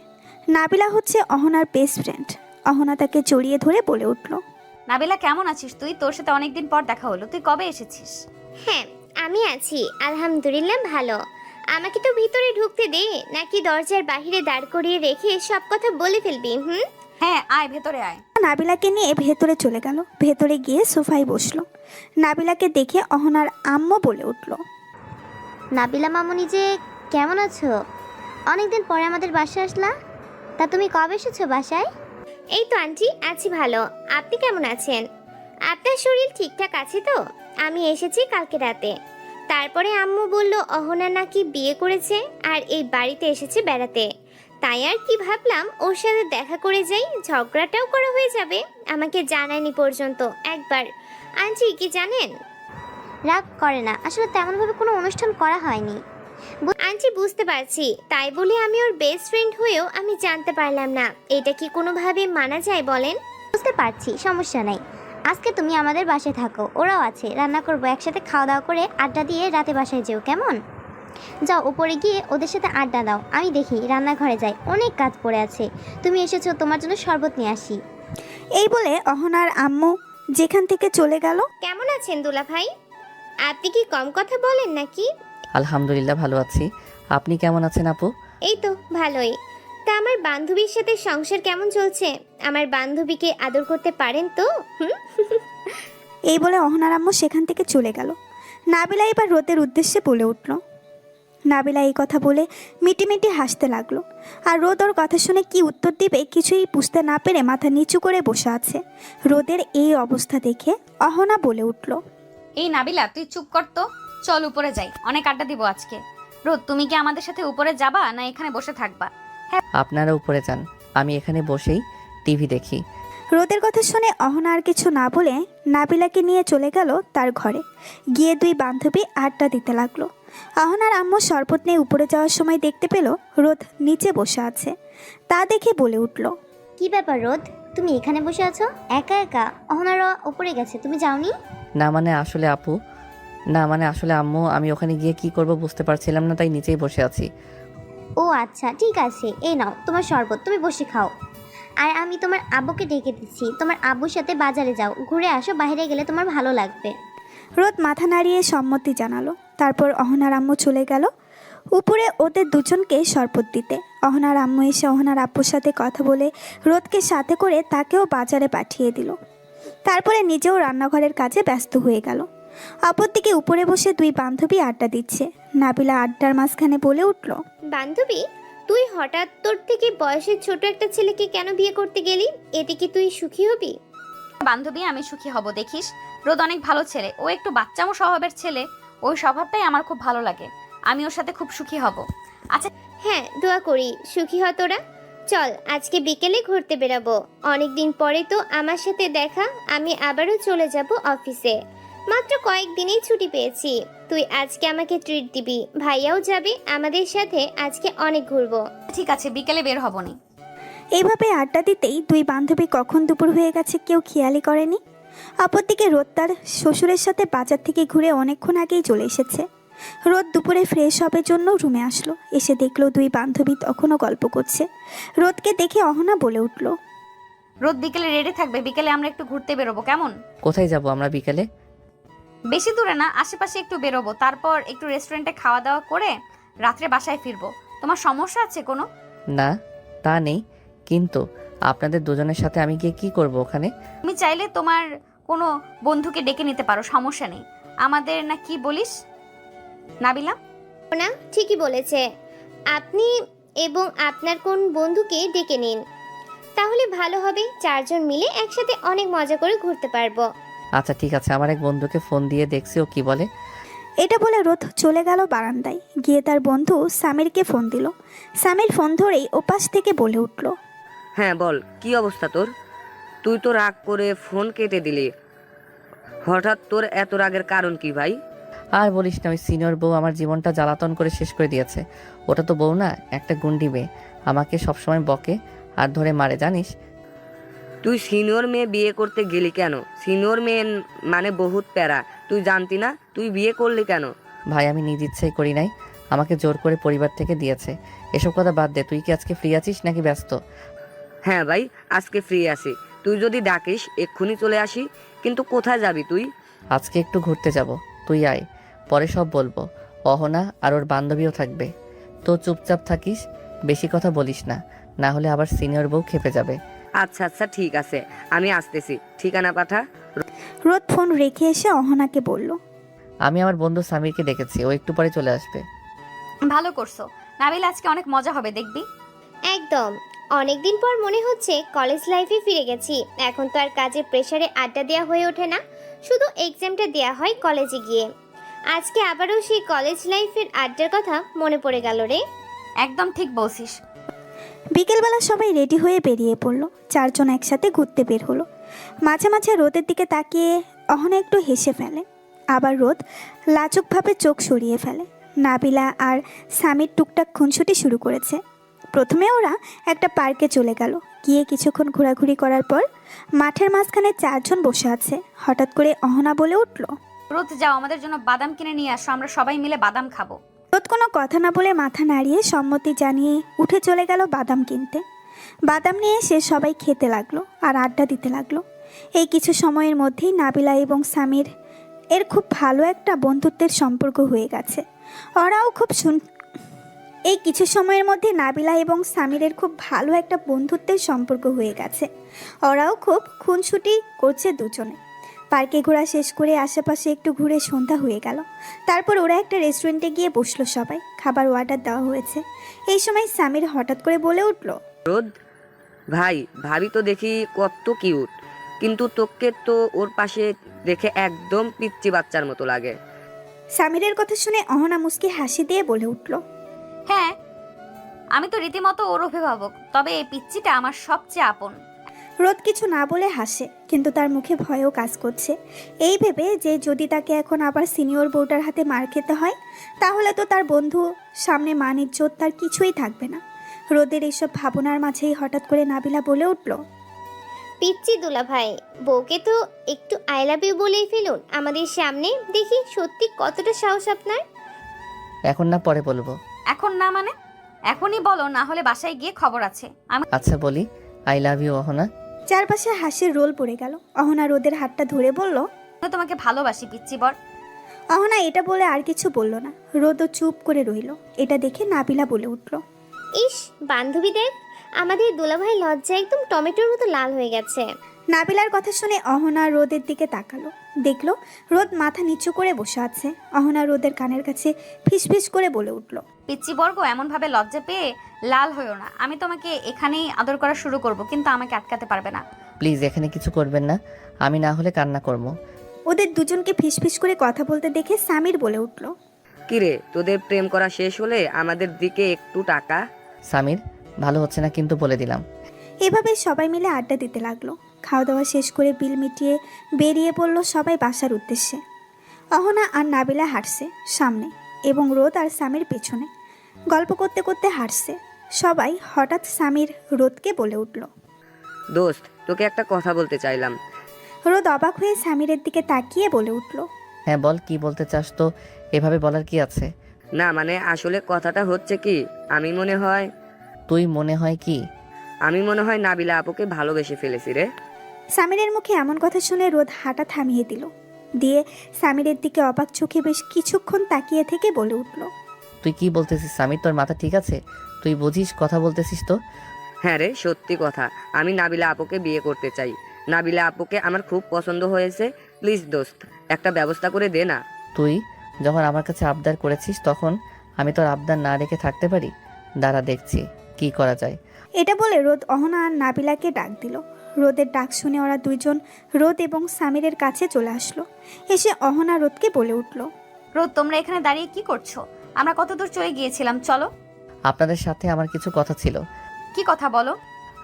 নাবিলা হচ্ছে অহনার বেস্ট ফ্রেন্ড। অহনা তাকে জড়িয়ে ধরে বলে উঠল,
নাবিলা, কেমন আছিস তুই? তোর সাথে অনেকদিন পর দেখা হলো, তুই কবে এসেছিস?
হ্যাঁ, আমি আছি, আলহামদুলিল্লাহ ভালো। আমাকে তো ভিতরে ঢুকতে দে, নাকি দরজার বাহিরে দাঁড় করিয়ে রেখে সব কথা বলে ফেলবি?
হ্যাঁ, আয়, ভেতরে আয়।
নাবিলাকে নিয়ে ভেতরে চলে গেল। ভেতরে গিয়ে সোফায় বসলো। নাবিলাকে দেখে অহনার আম্মু বলে উঠল,
নাবিলা মামুনি যে, কেমন আছো? অনেকদিন পরে আমাদের বাসায় আসলা। তা তুমি কবে এসেছো বাসায়?
এই তো আন্টি, আছি ভালো। আপনি কেমন আছেন? আপনার শরীর ঠিকঠাক আছে তো? আমি এসেছি কালকে রাতে। তারপরে আম্মু বলল অহনা নাকি বিয়ে করেছে আর এই বাড়িতে এসেছে বেড়াতে। তাই আর কি ভাবলাম ওর সাথে দেখা করে যাই, ঝগড়াটাও করা হয়ে যাবে। আমাকে জানায়নি পর্যন্ত একবার। আন্টি কি জানেন?
রাগ করে না, আসলে তেমনভাবে কোনো অনুষ্ঠান করা হয়নি।
আন্টি বুঝতে পারছি, তাই বলে আমি ওর বেস্ট ফ্রেন্ড হয়েও আমি জানতে পারলাম না। এটা কি কোনোভাবে মানা যায় বলেন?
বুঝতে পারছি, সমস্যা নাই। আজকে তুমি আমাদের বাসায় থাকো, ওরাও আছে, রান্না করবো, একসাথে খাওয়া দাওয়া করে আড্ডা দিয়ে রাতে বাসায় যেও, কেমন? যাও উপরে গিয়ে ওদের সাথে আড্ডা দাও, আমি দেখি রান্নাঘরে যাই, অনেক কাজ পড়ে আছে। তুমি এসেছো, তোমার জন্য শরবত নিয়ে আসি।
এই বলে অহনার আম্মু যেখান থেকে চলে গেল।
কেমন আছেন দুলা ভাই? আপনি কি কম কথা বলেন নাকি?
আলহামদুলিল্লাহ ভালো আছি। আপনি কেমন আছেন আপু?
এই তো ভালোই। তা আমার বান্ধবীর সাথে সংসার কেমন চলছে? আমার বান্ধবীকে আদর করতে পারেন তো?
এই বলে অহনার আম্মু সেখান থেকে চলে গেল। নাবিলা এবার রোদের উদ্দেশ্যে বলে উঠল। নাবিলা এই কথা বলে মিটিমিটি হাসতে লাগলো। আর রোদ ওর কথা শুনে কি উত্তর দিবে কিছুই বুঝতে না পেরে মাথা নিচু করে বসে আছে। রোদের এই অবস্থা দেখে অহনা বলে উঠল,
এই নাবিলা, তুই চুপ কর তো, চল উপরে যাই, অনেক আড্ডা দিব আজকে। রোদ, তুমি কি আমাদের সাথে উপরে যাবা না এখানে বসে থাকবা?
আপনারা উপরে যান, আমি এখানে বসেই টিভি দেখি।
রোদের কথা শুনে অহনা আর কিছু না বলে নাবিলাকে নিয়ে চলে গেল তার ঘরে। গিয়ে দুই বান্ধবী আড্ডা দিতে লাগলো। অহনার আম্মু শরবত নিয়ে উপরে যাওয়ার সময় দেখতে পেল রোদ নিচে বসে আছে। তা দেখে বলে উঠল,
কি ব্যাপার রোদ, তুমি এখানে বসে আছো একা একা? অহনারা উপরে গেছে, তুমি যাওনি?
না মানে আসলে আপু, না মানে আসলে আম্মু, আমি ওখানে গিয়ে কি করব বুঝতে পারছিলাম না, তাই নিচেই বসে আছি।
ও আচ্ছা, ঠিক আছে, এই নাও তোমার শরবত, তুমি বসে খাও। আর আমি তোমার আব্বুকে ডেকে দিচ্ছি, তোমার আব্বুর সাথে বাজারে যাও, ঘুরে আসো, বাইরে গেলে তোমার ভালো লাগবে।
রোদ মাথা নাড়িয়ে সম্মতি জানালো। তারপর অহনার আম্মু চলে গেল উপরে ওদের দুজনকে শরবত দিতে। অহনার আম্মু এসে অহনার আব্বুর সাথে কথা বলে রোদকে সাথে করে তাকেও বাজারে পাঠিয়ে দিল। তারপরে নিজেও রান্নাঘরের কাজে ব্যস্ত হয়ে গেল। অপরদিকে উপরে বসে দুই বান্ধবী আড্ডা দিচ্ছে। নাবিলা আড্ডার মাঝখানে বলে উঠল,
বান্ধবী, তুই হঠাৎ তোর থেকে বয়সের ছোট একটা ছেলেকে কেন বিয়ে করতে গেলি? এতে কি তুই সুখী হবি?
বান্ধবী, আমি সুখী হব, দেখিস রোদ অনেক ভালো ছেলে, ও একটু বাচ্চামো স্বভাবের ছেলে, ওই স্বভাবটাই আমার খুব ভালো লাগে, আমি ওর সাথে খুব সুখী হব। আচ্ছা
হ্যাঁ, দোয়া করি সুখী হ তোরা। চল আজকে বিকেলে ঘুরতে বেরাবো। অনেকদিন পরে তো আমার সাথে দেখা। আমি আবারও চলে যাব অফিসে, মাত্র কয়েকদিনেই ছুটি পেয়েছি। তুই আজকে আমাকে ট্রিট দিবি, ভাইয়াও যাবে আমাদের সাথে, আজকে অনেক ঘুরবো।
ঠিক আছে, বিকেলে বের হবনি।
এইভাবে আড্ডা দিতেই দুই বান্ধবী কখন দুপুর হয়ে গেছে কেউ খেয়ালই করেনি। অপরদিকে রোদ তার শ্বশুরের সাথে বাজার থেকে ঘুরে অনেকক্ষণ আগেই চলে এসেছে। রোদ দুপুরে ফ্রেশ হবার জন্য রুমে আসলো। এসে দেখলো দুই বান্ধবী তখনও গল্প করছে। রোদকে দেখে অহনা বলে উঠল,
রোদ বিকেলে রেডি থাকবে, বিকেলে আমরা একটু ঘুরতে বেরোবো, কেমন?
কোথায় যাব আমরা বিকেলে?
বেশি দূরে না, আশেপাশে একটু বেরোবো, তারপর একটু রেস্টুরেন্টে খাওয়া দাওয়া করে রাত্রে বাসায় ফিরবো। তোমার সমস্যা আছে কোনো?
না তা নেই, কিন্তু আপনাদের দুজনের সাথে আমি গিয়ে কি করব ওখানে?
তুমি চাইলে তোমার কোনো বন্ধুকে ডেকে নিতে পারো, সমস্যা নেই। আমাদের না কি বলিস নাবিলা?
না ঠিকই বলেছে। আপনি এবং আপনার কোন বন্ধুকে ডেকে নিন, তাহলে ভালো হবে। 4 জন মিলে একসাথে অনেক মজা করে ঘুরতে পারবো।
আচ্ছা ঠিক আছে, আমার এক বন্ধুকে ফোন দিয়ে দেখছি ও কি বলে।
এটা বলে রোদ চলে গেল বারান্দায়, গিয়ে তার বন্ধু সামিরকে ফোন দিল। সামির ফোন ধরেই ওপাশ থেকে বলে উঠল,
হ্যাঁ বল, কি অবস্থা তোর? তুই তো রাগ করে ফোন কেটে দিলি, হঠাৎ তোর এত রাগের কারণ কি ভাই?
আর বলিস না, ওই সিনিয়র বউ আমার জীবনটা জ্বালাতন করে শেষ করে দিয়েছে। ওটা তো বউ না, একটা গুন্ডি মেয়ে। আমাকে সবসময় বকে আর ধরে মারে জানিস।
তুই সিনিয়র মেয়ে বিয়ে করতে গেলি কেন? সিনিয়র মেয়ে মানে বহুত প্যারা, তুই জানতি না? তুই বিয়ে করলি কেন?
ভাই আমি নিজ ইচ্ছাই করি নাই, আমাকে জোর করে পরিবার থেকে দিয়েছে। এসব কথা বাদ দে, তুই কি আজকে ফ্রি আছিস নাকি ব্যস্ত?
হ্যাঁ ভাই, আজকে ফ্রি আছি। তুই যদি ডাকিস এক্ষুনি চলে আসি। কিন্তু কোথায় যাবি তুই?
আজকে একটু ঘুরতে যাব, তুই আয়, পরে সব বলবো। অহনা আর ওর বান্ধবীও থাকবে। তো চুপচাপ থাকিস, বেশি কথা বলিস না, না হলে আবার সিনিয়র বউ খেপে যাবে।
আচ্ছা আচ্ছা ঠিক আছে, আমি আসতেছি, ঠিকানা পাঠা।
রোদ ফোন রেখে এসে অহনাকে বলল,
আমি আমার বন্ধু সামিরকে ডেকেছি, ও একটু পরে চলে আসবে।
ভালো করছো নাবিল, আজকে অনেক মজা হবে দেখবি।
একদম। অনেকদিন পর মনে হচ্ছে কলেজ লাইফে ফিরে গেছি। এখন তো আর কাজের প্রেসারে আড্ডা দেওয়া হয়ে ওঠে না, শুধু এক্সামটা দেওয়া হয় কলেজে গিয়ে। আজকে আবারও সেই কলেজ লাইফের আড্ডার কথা মনে পড়ে গেল রে।
একদম ঠিক বলছিস।
বিকেলবেলা সবাই রেডি হয়ে বেরিয়ে পড়লো। 4 জন একসাথে ঘুরতে বের হলো। মাঝে মাঝে রোদের দিকে তাকিয়ে অহনা একটু হেসে ফেলে, আবার রোদ লাজুকভাবে চোখ সরিয়ে ফেলে। নাবিলা আর সামির টুকটাক খুনসুটি শুরু করেছে। প্রথমে ওরা একটা পার্কে চলে গেল, গিয়ে কিছুক্ষণ ঘোরাঘুরি করার পর মাঠের মাঝখানে 4 জন বসে আছে। হঠাৎ করে অহনা বলে উঠল,
রোদ যাও, আমাদের জন্য বাদাম কিনে নিয়ে আসো, আমরা সবাই মিলে বাদাম খাবো।
রোদ কোনো কথা না বলে মাথা নাড়িয়ে সম্মতি জানিয়ে উঠে চলে গেল বাদাম কিনতে। বাদাম নিয়ে এসে সবাই খেতে লাগলো আর আড্ডা দিতে লাগলো। এই কিছু সময়ের মধ্যেই নাবিলা এবং সামির এর খুব ভালো একটা বন্ধুত্বের সম্পর্ক হয়ে গেছে। ওরাও খুব এই কিছু সময়ের মধ্যে নাবিলা এবং সামিরের খুব ভালো একটা বন্ধুত্বের সম্পর্ক হয়ে গেছে। ওরাও খুব খুনসুটি করছে দুজনে। পার্কে ঘোরা শেষ করে আশেপাশে একটু ঘুরে সন্ধ্যা হয়ে গেল। তারপর ওরা একটা রেস্টুরেন্টে গিয়ে বসলো সবাই, খাবার অর্ডার দেওয়া হয়েছে। এই সময় সামির হঠাৎ করে বলে উঠল,
রোদ ভাই, ভাবি তো দেখি কত কিউট, কিন্তু তোকে তো ওর পাশে দেখে একদম পিচ্চি বাচ্চার মতো লাগে।
সামিরের কথা শুনে অহনা মুস্কি হাসি দিয়ে বলে উঠল,
হ্যাঁ, আমি তো রীতিমতো ওর অভিভাবক, তবে এই পিচ্চিটা আমার সবচেয়ে আপন।
রোদ কিছু না বলে হাসে, কিন্তু তার মুখে ভয়ও কাজ করছে। এই ভেবে যে যদি তাকে এখন আবার সিনিয়র বউটার হাতে মার খেতে হয়, তাহলে তো তার বন্ধু সামনে মান ইজ্জত তার কিছুই থাকবে না। রোদের এইসব ভাবনার মাঝেই হঠাৎ করে নাবিলা বলে উঠল,
পিচ্চি দুলা ভাই, বউকে তো একটু আই লাভ ইউ বলেই ফেলুন আমাদের সামনে, দেখি সত্যি কতটা সাহস আপনার।
এখন না, পরে বলবো।
এখন না মানে? এখনই বলো, না হলে বাসায় গিয়ে খবর আছে। আমি
আচ্ছা বলি, আই লাভ ইউ অহনা।
চারপাশে হাসির রোল পড়ে গেল। অহনা রোদের হাতটা ধরে বলল,
তোমাকে ভালোবাসি পিচ্চি বর।
অহনা এটা বলে আর কিছু বলল না। রোদও চুপ করে রইল। এটা দেখে নাবিলা বলে উঠল,
ইস বান্ধবী দেখ, আমাদের দুলাভাই লজ্জা একদম টমেটোর মতো লাল হয়ে গেছে।
নাবিলার কথা শুনে অহনা রোদের দিকে তাকালো, দেখলো রোদ মাথা নিচু করে বসে আছে। অহনা রোদের কানের কাছে ফিসফিস করে বলে উঠল,
পিচ্চি বর্গ, এমন ভাবে লজ্জা পেয়ে লাল হইও না। আমি তোমাকে এখানেই আদর করা শুরু করব, কিন্তু আমাকে আটকাতে পারবে না।
প্লিজ এখানে কিছু করবেন না, আমি না হলে কান্না করবো।
ওদের দুজনকে ফিসফিস করে কথা বলতে দেখে সামির বলে উঠল,
কিরে, তোদের প্রেম করা শেষ হলে আমাদের দিকে একটু টাকা।
সামির, ভালো হচ্ছে না কিন্তু বলে দিলাম।
এভাবে সবাই মিলে আড্ডা দিতে লাগলো। খাওয়া দাওয়া শেষ করে বিল মিটিয়ে বেরিয়ে পড়লো সবাই বাসার উদ্দেশ্যে। অহনা আর নাবিলা হাঁটছে সামনে এবং রোদ আর সামির পেছনে, গল্প করতে করতে হাঁটছে সবাই। হঠাৎ সামির রোদকে বলে উঠল,
দোস্ত, তোকে একটা কথা বলতে চাইলাম।
রোদ অবাক হয়ে সামিরের দিকে তাকিয়ে বলে উঠল,
হ্যাঁ বল, কি বলতে চাস? তো এভাবে বলার কি আছে?
না মানে আসলে কথাটা হচ্ছে কি, আমি মনে হয়
কি?
আমি মনে হয় নাবিলা আপুকে ভালোবেসে ফেলেছি রে।
সামিরের মুখে এমন কথা শুনে রোদ হাঁটা থামিয়ে দিল, দিয়ে সামিরের দিকে অবাক চোখে বেশ কিছুক্ষণ তাকিয়ে থেকে বলে উঠল,
তুই কি বলতেছিস সামির? তোর মাথা ঠিক আছে? তুই বুঝিস কথা বলতেছিস তো?
হ্যাঁ রে, সত্যি কথা, আমি নাবিলা আপুকে বিয়ে করতে চাই। নাবিলা আপুকে আমার খুব পছন্দ হয়েছে। প্লিজ দোস্ত, একটা ব্যবস্থা করে দে না।
তুই যখন আমার কাছে আবদার করেছিস তখন আমি তোর আবদার না রেখে থাকতে পারি? দাঁড়া দেখছি কি করা যায়।
এটা বলে রোদ অহনা আর নাবিলাকে ডাক দিল। রোদের ডাক শুনে ওরা দুইজন রোদ এবং সামিরের কাছে চলে আসলো। এসে অহনা রোদকে বলে উঠল,
রোদ, তোমরা এখানে দাঁড়িয়ে কি করছো? আমরা কত দূর চলে গিয়েছিলাম, চলো।
আপনাদের সাথে আমার কিছু কথা ছিল।
কি কথা বলো?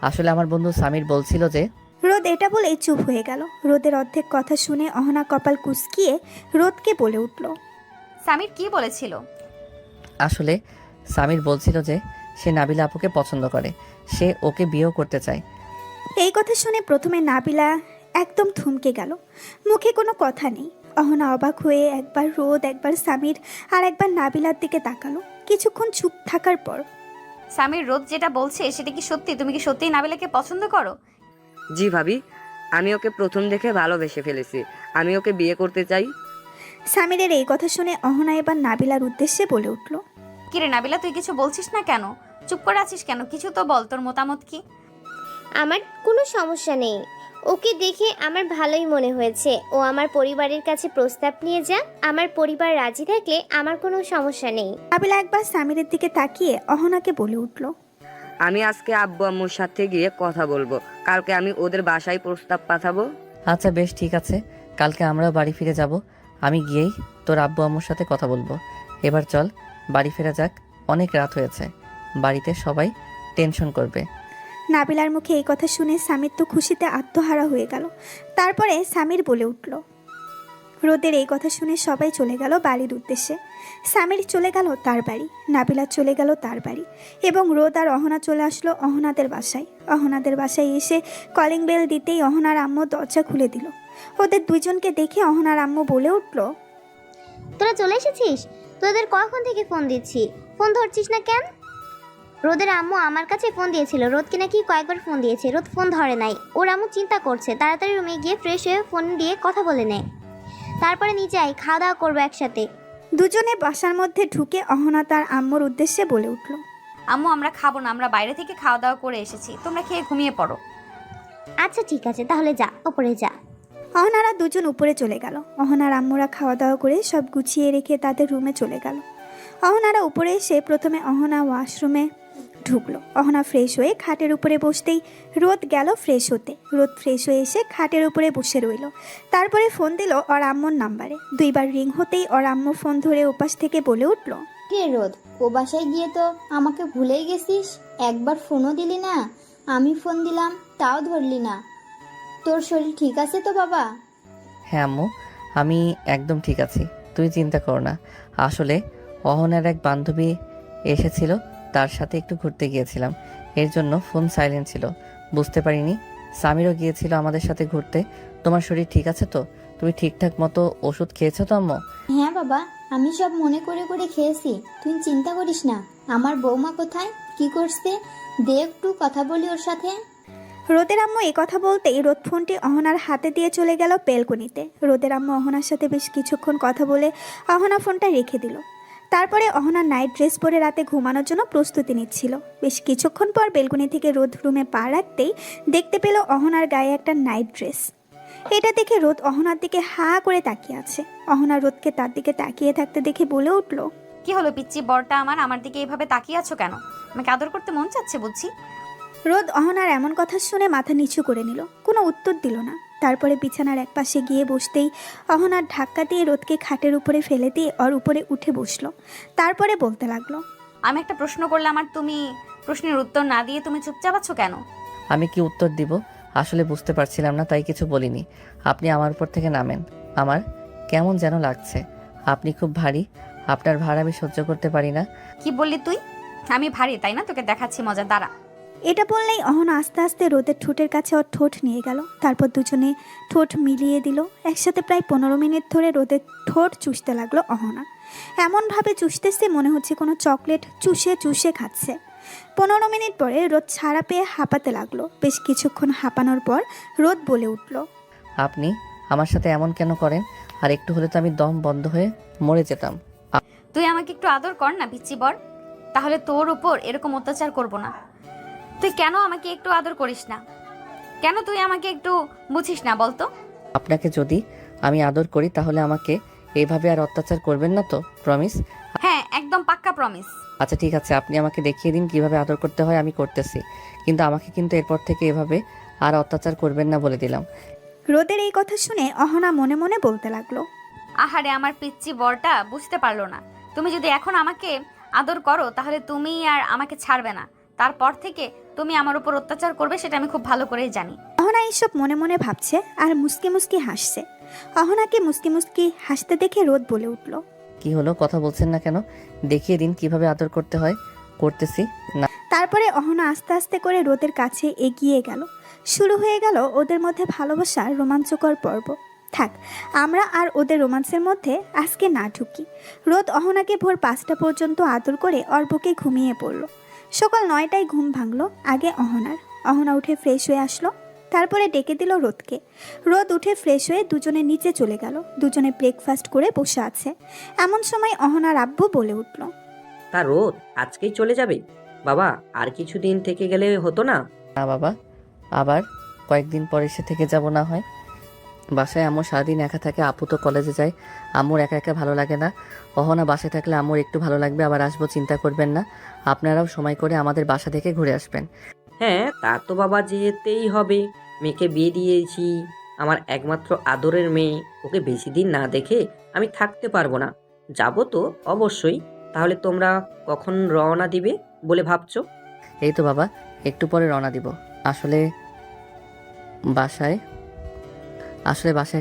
আসলে আমার বন্ধু সামির বলছিল যে
রোদ এটা বলেই চুপ হয়ে গেল। রোদের অর্ধেক কথা শুনে অহনা কপাল কুঁচকিয়ে রোদকে বলে উঠল,
সামির কি বলেছিল?
আসলে সামির বলছিল যে সে নাবিলা আপুকে পছন্দ করে, সে ওকে বিয়েও করতে চায়।
এই কথা শুনে প্রথমে নাবিলা একদম থমকে গেল। মুখে কোনো কথা নেই। অহনা অবাক হয়ে একবার রোদ, একবার সামির আর একবার নাবিলার দিকে তাকালো। কিছুক্ষণ চুপ থাকার পর,
সামির, রোদ যেটা বলছে সেটা কি সত্যি? তুমি কি সত্যিই নাবিলাকে পছন্দ করো?
জি ভাবি, আমি ওকে প্রথম দেখে ভালোবেসে ফেলেছি। আমি ওকে বিয়ে করতে চাই।
সামিরের এই কথা শুনে অহনা এবার নাবিলার উদ্দেশ্যে বলে উঠল,
কিরে নাবিলা, তুই কিছু বলছিস না কেন? চুপ করে আছিস কেন? কিছু তো বল, তোর মতামত কি?
আমার কোনো সমস্যা নেই, ওকে দেখে আমার ভালোই মনে হয়েছে। ও আমার পরিবারের কাছে প্রস্তাব নিয়ে যাক, আমার পরিবার রাজি থাকলে আমার কোনো সমস্যা নেই।
নাবিলা একবার সামিরের দিকে তাকিয়ে অহনাকে বলে উঠল,
আমি আজকে আব্বু আম্মুর সাথে গিয়ে কথা বলবো। কালকে আমি ওদের বাসায় প্রস্তাব পাঠাবো।
আচ্ছা বেশ, ঠিক আছে, কালকে আমরাও বাড়ি ফিরে যাব। আমি গিয়েই তোর আব্বু আম্মুর সাথে কথা বলবো। এবার চল বাড়ি ফেরা যাক, অনেক রাত হয়েছে, বাড়িতে সবাই টেনশন করবে।
নাবিলার মুখে এই কথা শুনে সামির তো খুশিতে আত্মহারা হয়ে গেল। তারপরে সামির বলে উঠল, রোদের এই কথা শুনে সবাই চলে গেল বাড়ির উদ্দেশ্যে। সামির চলে গেল তার বাড়ি, নাবিলা চলে গেল তার বাড়ি, এবং রোদ আর অহনা চলে আসলো অহনাদের বাসায়। অহনাদের বাসায় এসে কলিং বেল দিতেই অহনার আম্মু দরজা খুলে দিল। ওদের দুইজনকে দেখে অহনার আম্মু বলে উঠল,
তোরা চলে এসেছিস? তোদের কখন থেকে ফোন দিচ্ছি, ফোন ধরছিস না কেন? রোদের আম্মু আমার কাছে ফোন দিয়েছিল, রোদকে নাকি কয়েকবার ফোন দিয়েছে, রোদ ফোন ধরে নাই। ওর আম্মু চিন্তা করছে, তাড়াতাড়ি রুমে গিয়ে ফ্রেশ হয়ে ফোন দিয়ে কথা বলে নেয়, তারপরে নিচে আয়, খাওয়া দাওয়া করবো একসাথে।
দুজনে বাসার মধ্যে ঢুকে অহনা তার আম্মুর উদ্দেশ্যে বলে উঠল,
আম্মু, আমরা খাবো না, আমরা বাইরে থেকে খাওয়া দাওয়া করে এসেছি, তোমরা খেয়ে ঘুমিয়ে পড়ো।
আচ্ছা ঠিক আছে, তাহলে যা, ওপরে যা।
অহনারা দুজন উপরে চলে গেল। অহনার আম্মুরা খাওয়া দাওয়া করে সব গুছিয়ে রেখে তাদের রুমে চলে গেল। অহনারা উপরে এসে প্রথমে অহনা ওয়াশরুমে ঢুকলো। অহনা ফ্রেশ হয়ে খাটের উপরে বসতেই রোদ গেল ফ্রেশ হতে। রোদ ফ্রেশ হয়ে এসে খাটের উপরে বসে রইল। তারপরে ফোন দিল ওর আম্মুর নাম্বারে। দুইবার রিং হতেই ওর আম্মু ফোন ধরে ওপাশ থেকে বলে উঠল,
কে রোদ, ও বাসায় গিয়ে তো আমাকে ভুলেই গেছিস, একবার ফোনও দিলি না। আমি ফোন দিলাম তাও ধরলি না। তোর শরীর ঠিক আছে তো বাবা?
হ্যাঁ আম্মু, আমি একদম ঠিক আছি, তুই চিন্তা কর না। আসলে অহনার এক বান্ধবী এসেছিল, তার সাথে একটু ঘুরতে গিয়েছিলাম, এর জন্য ফোন সাইলেন্ট ছিল, বুঝতে পারিনি। সামিরও গিয়েছিল আমাদের সাথে ঘুরতে। তোমার শরীর ঠিক আছে তো? তুমি ঠিকঠাক মতো ওষুধ খেয়েছো তো আম্মু?
হ্যাঁ বাবা, আমি সব মনে করে করে খেয়েছি, তুই চিন্তা করিস না। আমার বৌমা কোথায়, কি করছে, দে একটু কথা বলি ওর সাথে।
রোদের আম্মু এই কথা বলতেই রোদ ফোনটি অহনার হাতে দিয়ে চলে গেল বেলকনিতে। রোদের আম্মু অহনার সাথে বেশ কিছুক্ষণ কথা বলে অহনা ফোনটা রেখে দিল। তারপরে অহনা নাইট ড্রেস পরে রাতে ঘুমানোর জন্য প্রস্তুতি নিচ্ছিল। বেশ কিছুক্ষণ পর বেলকনি থেকে রোদ রুমে পা রাখতেই দেখতে পেল অহনার গায়ে একটা নাইট ড্রেস। এটা দেখে রোদ অহনার দিকে হা করে তাকিয়ে আছে। অহনা রোদকে তার দিকে তাকিয়ে থাকতে দেখে বলে উঠল,
কি হলো পিচ্চি বরটা আমার দিকে এইভাবে তাকিয়ে আছো কেন? আমাকে আদর করতে মন চাচ্ছে বুঝছি।
রোদ অহনার এমন কথা শুনে মাথা নিচু করে নিল, কোনো উত্তর দিল না। তারপরে বিছানার এক পাশে গিয়ে বসতেই অহনার ধাক্কা দিয়ে রোদকে খাটের উপরে ফেলে দিয়ে ওর উপরে উঠে বসলো। তারপরে বলতে লাগলো,
আমি একটা প্রশ্ন করলাম আর তুমি প্রশ্নের উত্তর না দিয়ে তুমি চুপচাপ আছো কেন?
আমি কি উত্তর দিব আসলে বুঝতে পারছিলাম না, তাই কিছু বলিনি। আপনি আমার উপর থেকে নামেন, আমার কেমন যেন লাগছে। আপনি খুব ভারী, আপনার ভার আমি সহ্য করতে পারি না।
কি বললি তুই? আমি ভারী তাই না? তোকে দেখাচ্ছি মজা, দাঁড়া।
এটা বললেই অহনা আস্তে আস্তে রোদের ঠোঁটের কাছে ওর ঠোঁট নিয়ে গেল। তারপর দুজনে ঠোঁট মিলিয়ে দিল। একসাথে প্রায় 15 মিনিট ধরে রোদের ঠোঁট চুষতে লাগলো অহনা। এমনভাবে চুষতেছে মনে হচ্ছে কোনো চকলেট চুষে চুষে খাচ্ছে। 15 মিনিট পরে রোদ ছাড়া পেয়ে হাঁপাতে লাগলো। বেশ কিছুক্ষণ হাঁপানোর পর রোদ বলে উঠল,
আপনি আমার সাথে এমন কেন করেন? আর একটু হলে তো আমি দম বন্ধ হয়ে মরে যেতাম।
তুই আমাকে একটু আদর কর না পিচ্চি বর, তাহলে তোর উপর এরকম অত্যাচার করব না। তুই কেন আমাকে একটু আদর করিস না? কেন তুই আমাকে একটু বুঝিস না বলতো?
আপনাকে যদি আমি আদর করি তাহলে আমাকে এইভাবে আর অত্যাচার করবেন না তো? প্রমিস?
হ্যাঁ, একদম একদম পাক্কা প্রমিস।
আচ্ছা ঠিক আছে, আপনি আমাকে দেখিয়ে দিন কিভাবে আদর করতে হয়, আমি করতেছি। কিন্তু আমাকে কিন্তু এরপর থেকে এভাবে আর অত্যাচার করবেন না বলে দিলাম।
রোদের এই কথা শুনে অহনা মনে মনে বলতে লাগলো,
আহারে আমার পিচ্চি বরটা বুঝতে পারলো না। তুমি যদি এখন আমাকে আদর করো তাহলে তুমি আর আমাকে ছাড়বে না। তারপর থেকে তুমি আমার উপর অত্যাচার করবে সেটা আমি খুব ভালো করেই জানি।
অহনা এইসব মনে মনে ভাবছে আর মুস্কি মুস্কি হাসছে। অহনাকে মুস্কি মুস্কি হাসতে দেখে রোদ বলে উঠল,
কি হলো, কথা বলছেন না কেন? দেখিয়ে দিন কিভাবে আদর করতে হয়। করতেছি না।
তারপরে অহনা আস্তে আস্তে করে রোদের কাছে এগিয়ে গেল। শুরু হয়ে গেল ওদের মধ্যে ভালোবাসার রোমাঞ্চকর পর্ব। থাক, আমরা আর ওদের রোমান্সের মধ্যে আজকে না ঢুকি। রোদ অহনাকে ভোর 5টা পর্যন্ত আদর করে ওর বুকে ঘুমিয়ে পড়ল। সকাল 9টায় ঘুম ভাঙলো আগে অহনার। অহনা উঠে ফ্রেশ হয়ে আসলো, তারপরে ডেকে দিল রোদকে। রোদ উঠে ফ্রেশ হয়ে দুজনে নিচে চলে গেল। দুজনে ব্রেকফাস্ট করে বসে আছে। এমন সময় অহনার আব্বু বলে উঠল,
তা রোদ আজকেই চলে যাবে? বাবা আর কিছুদিন থেকে গেলে হতো না?
না বাবা, আবার কয়েকদিন পর এসে থেকে যাব না হয়। বাসায় আম্মু সারাদিন একা থাকে, আপু তো কলেজে যায়। আম্মুর একা একা ভালো লাগে না। অহনা বাসায় থাকলে আম্মুর একটু ভালো লাগবে। আবার আসবো, চিন্তা করবেন না। আপনারাও সময় করে আমাদের বাসা থেকে ঘুরে আসবেন।
হ্যাঁ তা তো বাবা, যেতেই হবে। মেয়েকে বিয়ে দিয়েছি, আমার একমাত্র আদরের মেয়ে। ওকে বেশি দিন না দেখে আমি থাকতে পারবো না। যাবো তো অবশ্যই। তাহলে তোমরা কখন রওনা দিবে বলে ভাবছো?
এই তো বাবা, একটু পরে রওনা দিব। আসলে বাসায়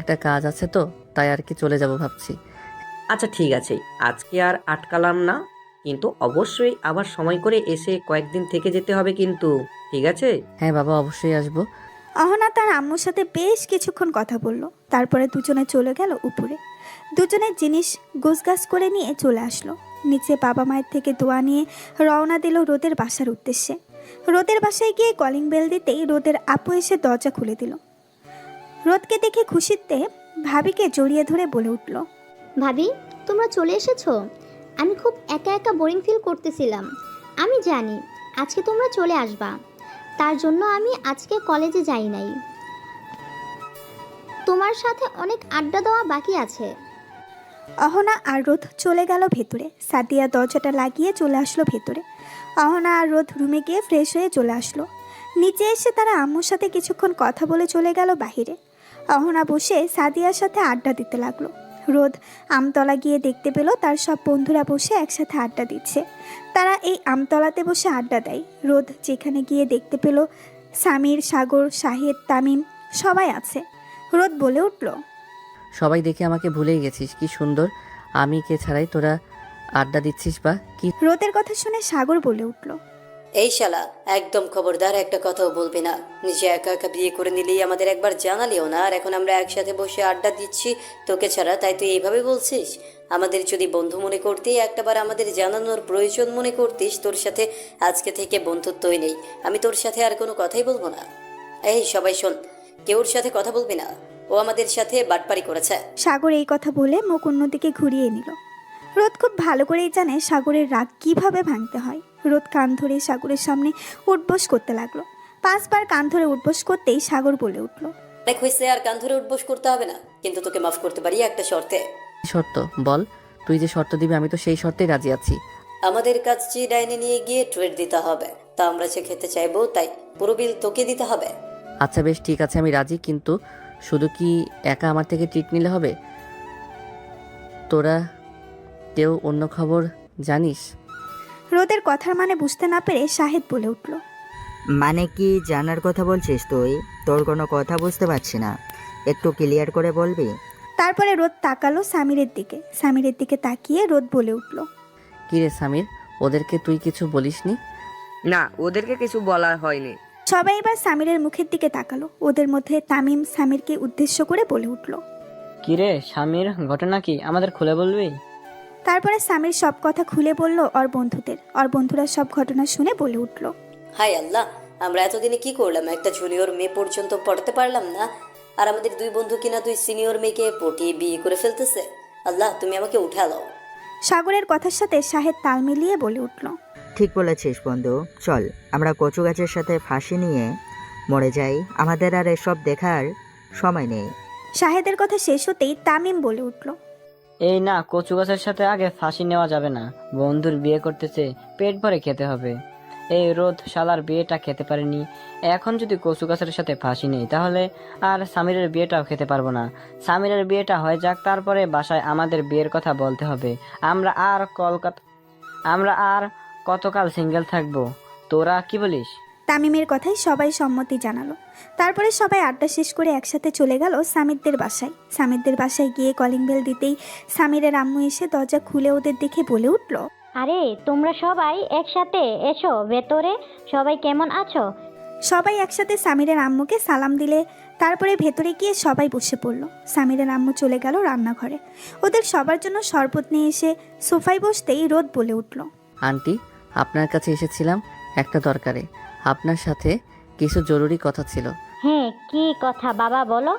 একটা কাজ আছে তো, তাই আর কি চলে যাব ভাবছি।
আচ্ছা ঠিক আছে, আজকে আর আটকালাম না, কিন্তু অবশ্যই আবার সময় করে এসে কয়েকদিন থেকে যেতে হবে কিন্তু, ঠিক আছে?
হ্যাঁ বাবা, অবশ্যই আসবো।
অহনা তার আম্মুর সাথে বেশ কিছুক্ষণ কথা বলল। তারপরে দুজনে চলে গেল উপরে। দুজনের জিনিস গোছগাছ করে নিয়ে চলে আসলো নিচে। বাবা মায়ের থেকে দোয়া নিয়ে রওনা দিল রোদের বাসার উদ্দেশ্যে। রোদের বাসায় গিয়ে কলিং বেল দিতেই রোদের আপু এসে দরজা খুলে দিল। রোদকে দেখে খুশিতে ভাবিকে জড়িয়ে ধরে বলে উঠল,
ভাবি, তোমরা চলে এসেছো? আমি খুব একা একা বোরিং ফিল করতেছিলাম। আমি জানি আজকে তোমরা চলে আসবা, তার জন্য আমি আজকে কলেজে যাই নাই। তোমার সাথে অনেক আড্ডা দেওয়া বাকি আছে।
অহনা আর রোদ চলে গেল ভেতরে। সাদিয়া দরজাটা লাগিয়ে চলে আসলো ভেতরে। অহনা আর রোদ রুমে গিয়ে ফ্রেশ হয়ে চলে আসলো। নিচে এসে তারা আম্মুর সাথে কিছুক্ষণ কথা বলে চলে গেল বাহিরে। অহনা বসে সাদিয়ার সাথে আড্ডা দিতে লাগলো। রোদ আমতলা গিয়ে দেখতে পেল তার সব বন্ধুরা বসে একসাথে আড্ডা দিচ্ছে। তারা এই আমতলাতে বসে আড্ডা দেয়। রোদ যেখানে গিয়ে দেখতে পেল সামির, সাগর, শাহেদ, তামিম সবাই আছে। রোদ বলে উঠল,
সবাই দেখে আমাকে ভুলেই গেছিস। কি সুন্দর, আমি কে ছাড়াই তোরা আড্ডা দিচ্ছিস বা কি?
রোদের কথা শুনে সাগর বলে উঠল,
এই শালা, একদম খবরদার একটা কথাও বলবি না। নিজে একা একা বিয়ে করে নিলেই আমাদের একবার জানালিও না, আর এখন আমরা একসাথে বসে আড্ডা দিচ্ছি তোকে ছাড়া, তাই তুই এইভাবে বলছিস? আমাদের যদি বন্ধু মনে করতি, একটাবার আমাদের জানানোর প্রয়োজন মনে করতিস, তোর সাথে আজকে থেকে বন্ধুত্বই নেই। আমি তোর সাথে আর কোনো কথাই বলবো না। এই সবাই শোন, কেউর সাথে কথা বলবি না। ও আমাদের সাথে বাটপারি করেছে।
সাগর এই কথা বলে মুখ অন্যদিকে ঘুরিয়ে নিল। রোদ খুব ভালো করেই জানে সাগরের রাগ কিভাবে ভাঙতে হয়। রোদ কান ধরে সাগরের সামনে উঠবোস করতে লাগলো। 5 বার কান ধরে উঠবোস করতেই সাগর বলে উঠল,
অনেক হয়েছে, আর কান ধরে উঠবোস করতে হবে না, কিন্তু তোকে মাফ করতে পারি একটা শর্তে।
শর্ত বল, তুই যে শর্ত দিবি আমি তো সেই শর্তেই রাজি আছি।
আমাদের কাজটি ডাইনে নিয়ে গিয়ে ট্রিট দিতে হবে। তা আমরা যে খেতে চাইবো, তাই পুরো বিল তোকে দিতে হবে।
আচ্ছা বেশ ঠিক আছে, আমি রাজি। কিন্তু শুধু কি একা আমার থেকে ট্রিট নিলে হবে? তোরা কেউ অন্য খবর জানিস?
রোদের কথার মানে বুঝতে না পেরে শাহেদ বলে উঠল,
মানে কি জানার কথা বলছিস তুই? তোর কোনো কথা বুঝতে পারছি না, একটু ক্লিয়ার করে বলবি?
তারপরে রোদ তাকালো সামিরের দিকে। সামিরের দিকে তাকিয়ে রোদ বলে উঠল,
কি রে সামির, ওদেরকে তুই কিছু বলিসনি?
না, ওদেরকে কিছু বলা হয়নি।
সবাই এবার সামিরের মুখের দিকে তাকালো। ওদের মধ্যে তামিম সামিরকে উদ্দেশ্য করে বলে উঠল,
কি রে সামির, ঘটনা কি আমাদের খুলে বলবি?
তারপরে সামির সব কথা খুলে বলল ওর বন্ধুদের। ওর বন্ধুরা সব ঘটনা শুনে বলে উঠল,
হাই আল্লাহ, আমরা এতদিনে কি করলাম? একটা জুনিয়র মেয়ে পর্যন্ত পড়তে পারলাম না, আর আমাদের 2 বন্ধু কিনা 2 সিনিয়র মেয়েকে পটিয়ে বিয়ে করে ফেলতেছে। আল্লাহ, তুমি আমাকে উঠা দাও।
সাগরের কথার সাথে শাহেদ তাল মিলিয়ে বলে উঠল,
ঠিক বলেছিস বন্ধু, চল আমরা কচু গাছের সাথে ফাঁসি নিয়ে মরে যাই, আমাদের আর এসব দেখার সময় নেই।
শাহেদের কথা শেষ হতেই তামিম বলে উঠল,
এই না, কচু গাছের সাথে আগে ফাঁসি নেওয়া যাবে না। বন্ধুর বিয়ে করতেছে, পেট ভরে খেতে হবে। এই রোদ শালার বিয়েটা খেতে পারেনি, এখন যদি কচু গাছের সাথে ফাঁসি নেই তাহলে আর সামিরের বিয়েটাও খেতে পারবো না। সামিরের বিয়েটা হয়ে যাক, তারপরে বাসায় আমাদের বিয়ের কথা বলতে হবে। আমরা আর কতকাল সিঙ্গেল থাকবো, তোরা কি বলিস?
তামিমের কথায় সবাই সম্মতি জানালো। তারপরে সবাই আড্ডা শেষ করে একসাথে চলে গেল সামিরদের বাসায়। সামিরদের বাসায় গিয়ে কলিং বেল দিতেই সামিরের আম্মু এসে দরজা খুলে ওদের দেখে বলে উঠল,
আরে তোমরা সবাই একসাথে এসো ভেতরে, সবাই কেমন আছো?
সবাই একসাথে সামিরের আম্মুকে সালাম দিলে তারপরে ভেতরে গিয়ে সবাই বসে পড়ল। সামিরের আম্মু চলে গেল রান্নাঘরে। ওদের সবার জন্য শরবত নিয়ে এসে সোফায় বসতেই রোদ বলে উঠল,
আন্টি, আপনার কাছে এসেছিলাম একটা দরকারে। আপনার সাথে কিছু জরুরি কথা ছিল।
হ্যাঁ, কি কথা বাবা বলো।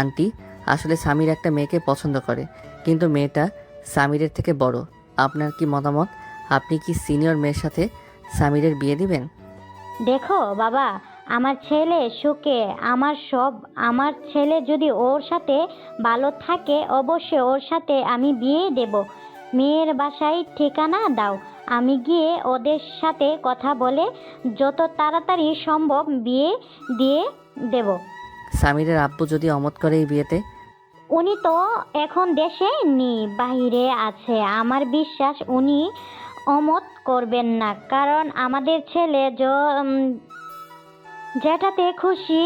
আন্টি, আসলে সামির একটা মেয়েকে পছন্দ করে, কিন্তু মেয়েটা সামিরের থেকে বড়। আপনার কি মতামত? আপনি কি সিনিয়র মেয়ের সাথে সামিরের বিয়ে দিবেন?
দেখো বাবা, আমার ছেলে সুখে, আমার ছেলে যদি ওর সাথে ভালো থাকে অবশ্যই ওর সাথে আমি বিয়ে দেব। মেয়ের বাসায় ঠিকানা দাও, আমি গিয়ে ওদের সাথে কথা বলে যত তাড়াতাড়ি সম্ভব বিয়ে দিয়ে দেব।
সামিরের আব্বু যদি অমত করে এই বিয়েতে?
উনি তো এখন দেশে নেই, বাইরে আছে। আমার বিশ্বাস উনি অমত করবেন না, কারণ আমাদের ছেলে যেটাতে খুশি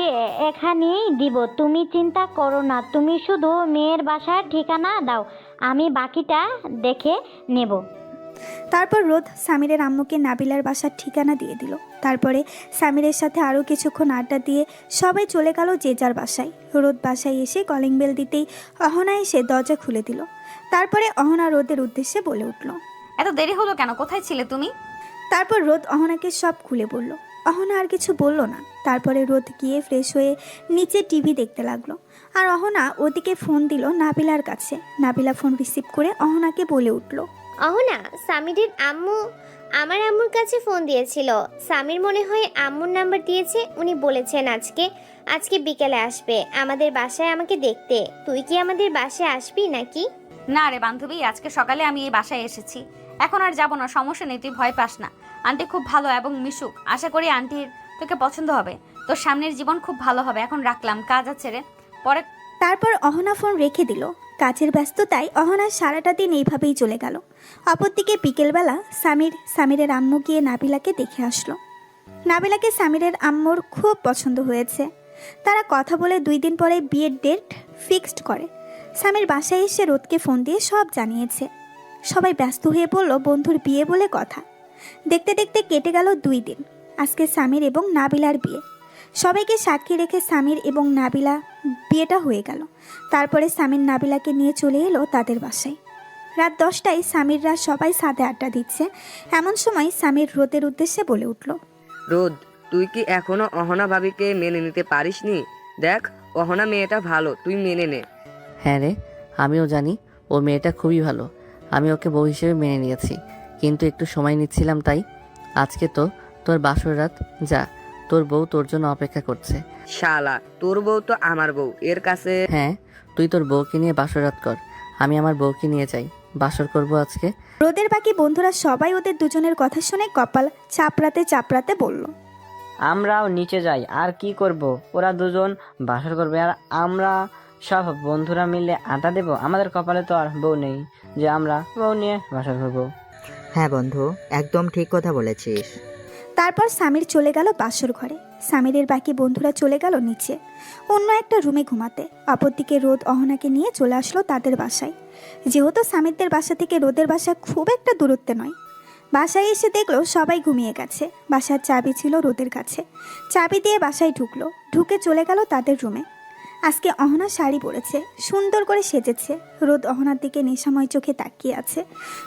এখানেই দিব। তুমি চিন্তা করো না, তুমি শুধু মেয়ের বাসার ঠিকানা দাও, আমি বাকিটা দেখে নেব।
তারপর রোদ সামিরের আম্মুকে নাবিলার বাসার ঠিকানা দিয়ে দিল। তারপরে সামিরের সাথে আরও কিছুক্ষণ আড্ডা দিয়ে সবাই চলে গেল যে যার বাসায়। রোদ বাসায় এসে কলিং বেল দিতেই অহনা এসে দরজা খুলে দিল। তারপরে অহনা রোদের উদ্দেশ্যে বলে উঠল,
এত দেরি হলো কেন? কোথায় ছিলে তুমি?
তারপর রোদ অহনাকে সব খুলে বলল। অহনা আর কিছু বলল না। তারপরে রোদ গিয়ে ফ্রেশ হয়ে নিচে টিভি দেখতে লাগলো, আর অহনা ওদিকে ফোন দিল নাবিলার কাছে। নাবিলা ফোন রিসিভ করে অহনাকে বলে উঠল,
অহনা, সামিরের আম্মু আমার আম্মুর কাছে ফোন দিয়েছিল। সামির মনে হয় আম্মুর নাম্বার দিয়েছে। উনি বলেছেন আজকে বিকেলে আসবে আমাদের বাসায় আমাকে দেখতে। তুই কি আমাদের বাসায় আসবি নাকি?
না রে বান্ধবী, আজকে সকালে আমি এই বাসায় এসেছি, এখন আর যাবো না। সমস্যা নেই, তুই ভয় পাস না। আন্টি খুব ভালো এবং মিশুক, আশা করি আন্টির তোকে পছন্দ হবে। তোর সামনের জীবন খুব ভালো হবে। এখন রাখলাম, কাজ আছে রে, পরে।
তারপর অহনা ফোন রেখে দিল। কাজের ব্যস্ততায় অহনার সারাটা দিন এইভাবেই চলে গেল। অপরদিকে বিকেলবেলা সামিরের আম্মু গিয়ে নাবিলাকে দেখে আসলো। নাবিলাকে সামিরের আম্মুর খুব পছন্দ হয়েছে। তারা কথা বলে 2 দিন পরে বিয়ের ডেট ফিক্সড করে। সামির বাসায় এসে রোদকে ফোন দিয়ে সব জানিয়েছে। সবাই ব্যস্ত হয়ে পড়ল বন্ধুর বিয়ে বলে কথা। দেখতে দেখতে কেটে গেল 2 দিন। আজকে সামির এবং নাবিলার বিয়ে। সবাইকে সাক্ষী রেখে সামির এবং নাবিলা বিয়েটা হয়ে গেল। তারপরে সামির নাবিলাকে নিয়ে চলে এলো তাদের বাসায়। রাত 10টায় সামিররা সবাই সাথে আড্ডা দিচ্ছে। এমন সময় সামির রোদের উদ্দেশ্যে বলে উঠল,
রোদ, তুই কি এখনো অহনা ভাবিকে মেনে নিতে পারিসনি? দেখ, অহনা মেয়েটা ভালো, তুই মেনে নে।
হ্যাঁ রে, আমিও জানি ও মেয়েটা খুবই ভালো। আমি ওকে বউ হিসেবে মেনে নিয়েছি, কিন্তু একটু সময় নিচ্ছিলাম তাই। আজকে তো তোর বাসর রাত, যা, তোর বউ তোর জন্য অপেক্ষা করছে।
শালা, তোর বউ তো আমার বউ, এর কাছে।
হ্যাঁ, তুই তোর বউকে নিয়ে বাসর রাত কর, আমি আমার বউকে নিয়ে যাই, বাসর করবো আজকে।
রোদের বাকি বন্ধুরা সবাই ওদের দুজনের কথা শুনে কপাল চাপড়াতে চাপড়াতে বলল,
আমরাও নিচে যাই, আর কি করব? ওরা দুজন বাসর করবে আর আমরা সব বন্ধুরা মিলে আড্ডা দেব। আমাদের কপালে তো আর বউ নেই যে আমরা বউ নিয়ে বাসর করব।
হ্যাঁ বন্ধু, একদম ঠিক কথা বলেছিস।
তারপর সামির চলে গেল বাসর ঘরে। সামিরের বাকি বন্ধুরা চলে গেল নিচে অন্য একটা রুমে ঘুমাতে। অপরদিকে রোদ অহনাকে নিয়ে চলে আসলো তাদের বাসায়। যেহেতু সামিরদের বাসা থেকে রোদের বাসা খুব একটা দূরত্বে নয়। বাসায় এসে দেখলো সবাই ঘুমিয়ে গেছে। বাসার চাবি ছিল রোদের কাছে। চাবি দিয়ে বাসায় ঢুকে চলে গেল তাদের রুমে। আজকে অহনা শাড়ি পরেছে, সুন্দর করে সেজেছে। রোদ অহনার দিকে নেশাময় চোখে তাকিয়ে আছে।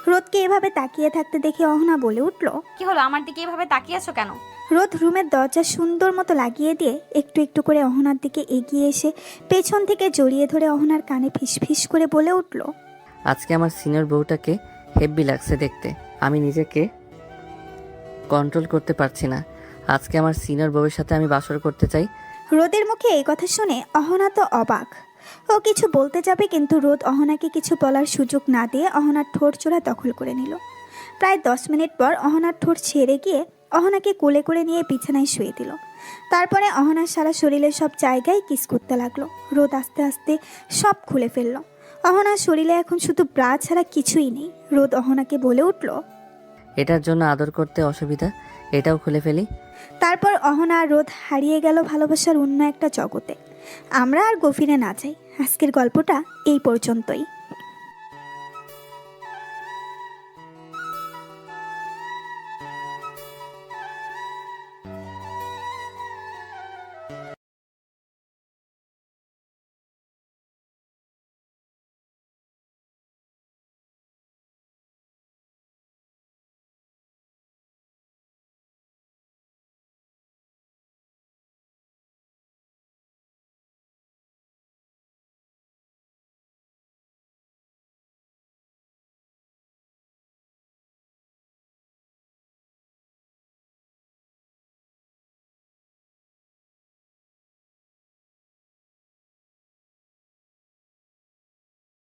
রোদকে এভাবে তাকিয়ে থাকতে দেখে অহনা বলে উঠল,
কি হলো, আমার দিকে এভাবে তাকিয়ে আছো কেন?
রোদ রুমের দরজা সুন্দর মতো লাগিয়ে দিয়ে একটু একটু করে অহনার দিকে এগিয়ে এসে পেছন থেকে জড়িয়ে ধরে অহনার কানে ফিস করে বলে উঠল,
আজকে আমার সিনিয়র বউটাকে হেব্বি লাগছে দেখতে, আমি নিজেকে কন্ট্রোল করতে পারছি না। আজকে আমার সিনিয়র বউয়ের সাথে আমি বাসর করতে চাই।
রোদের মুখে এই কথা শুনে অহনা তো অবাক। ও কিছু বলতে যাবে কিন্তু রোদ অহনাকে কিছু বলার সুযোগ না দিয়ে অহনার ঠোঁট জোড়া দখল করে নিল। প্রায় 10 মিনিট পর অহনার ঠোঁট ছেড়ে গিয়ে অহনাকে কোলে করে নিয়ে বিছানায় শুয়ে দিল। তারপরে অহনার সারা শরীরের সব জায়গায় কিস করতে লাগলো। রোদ আস্তে আস্তে সব খুলে ফেললো। অহনার শরীরে এখন শুধু ব্রা ছাড়া কিছুই নেই। রোদ অহনাকে বলে উঠল,
এটার জন্য আদর করতে অসুবিধা, এটাও খুলে ফেলি।
তারপর অহনা আর রোদ হারিয়ে গেল ভালোবাসার অন্য একটা জগতে। আমরা আর গভীরে না যাই, আজকের গল্পটা এই পর্যন্তই।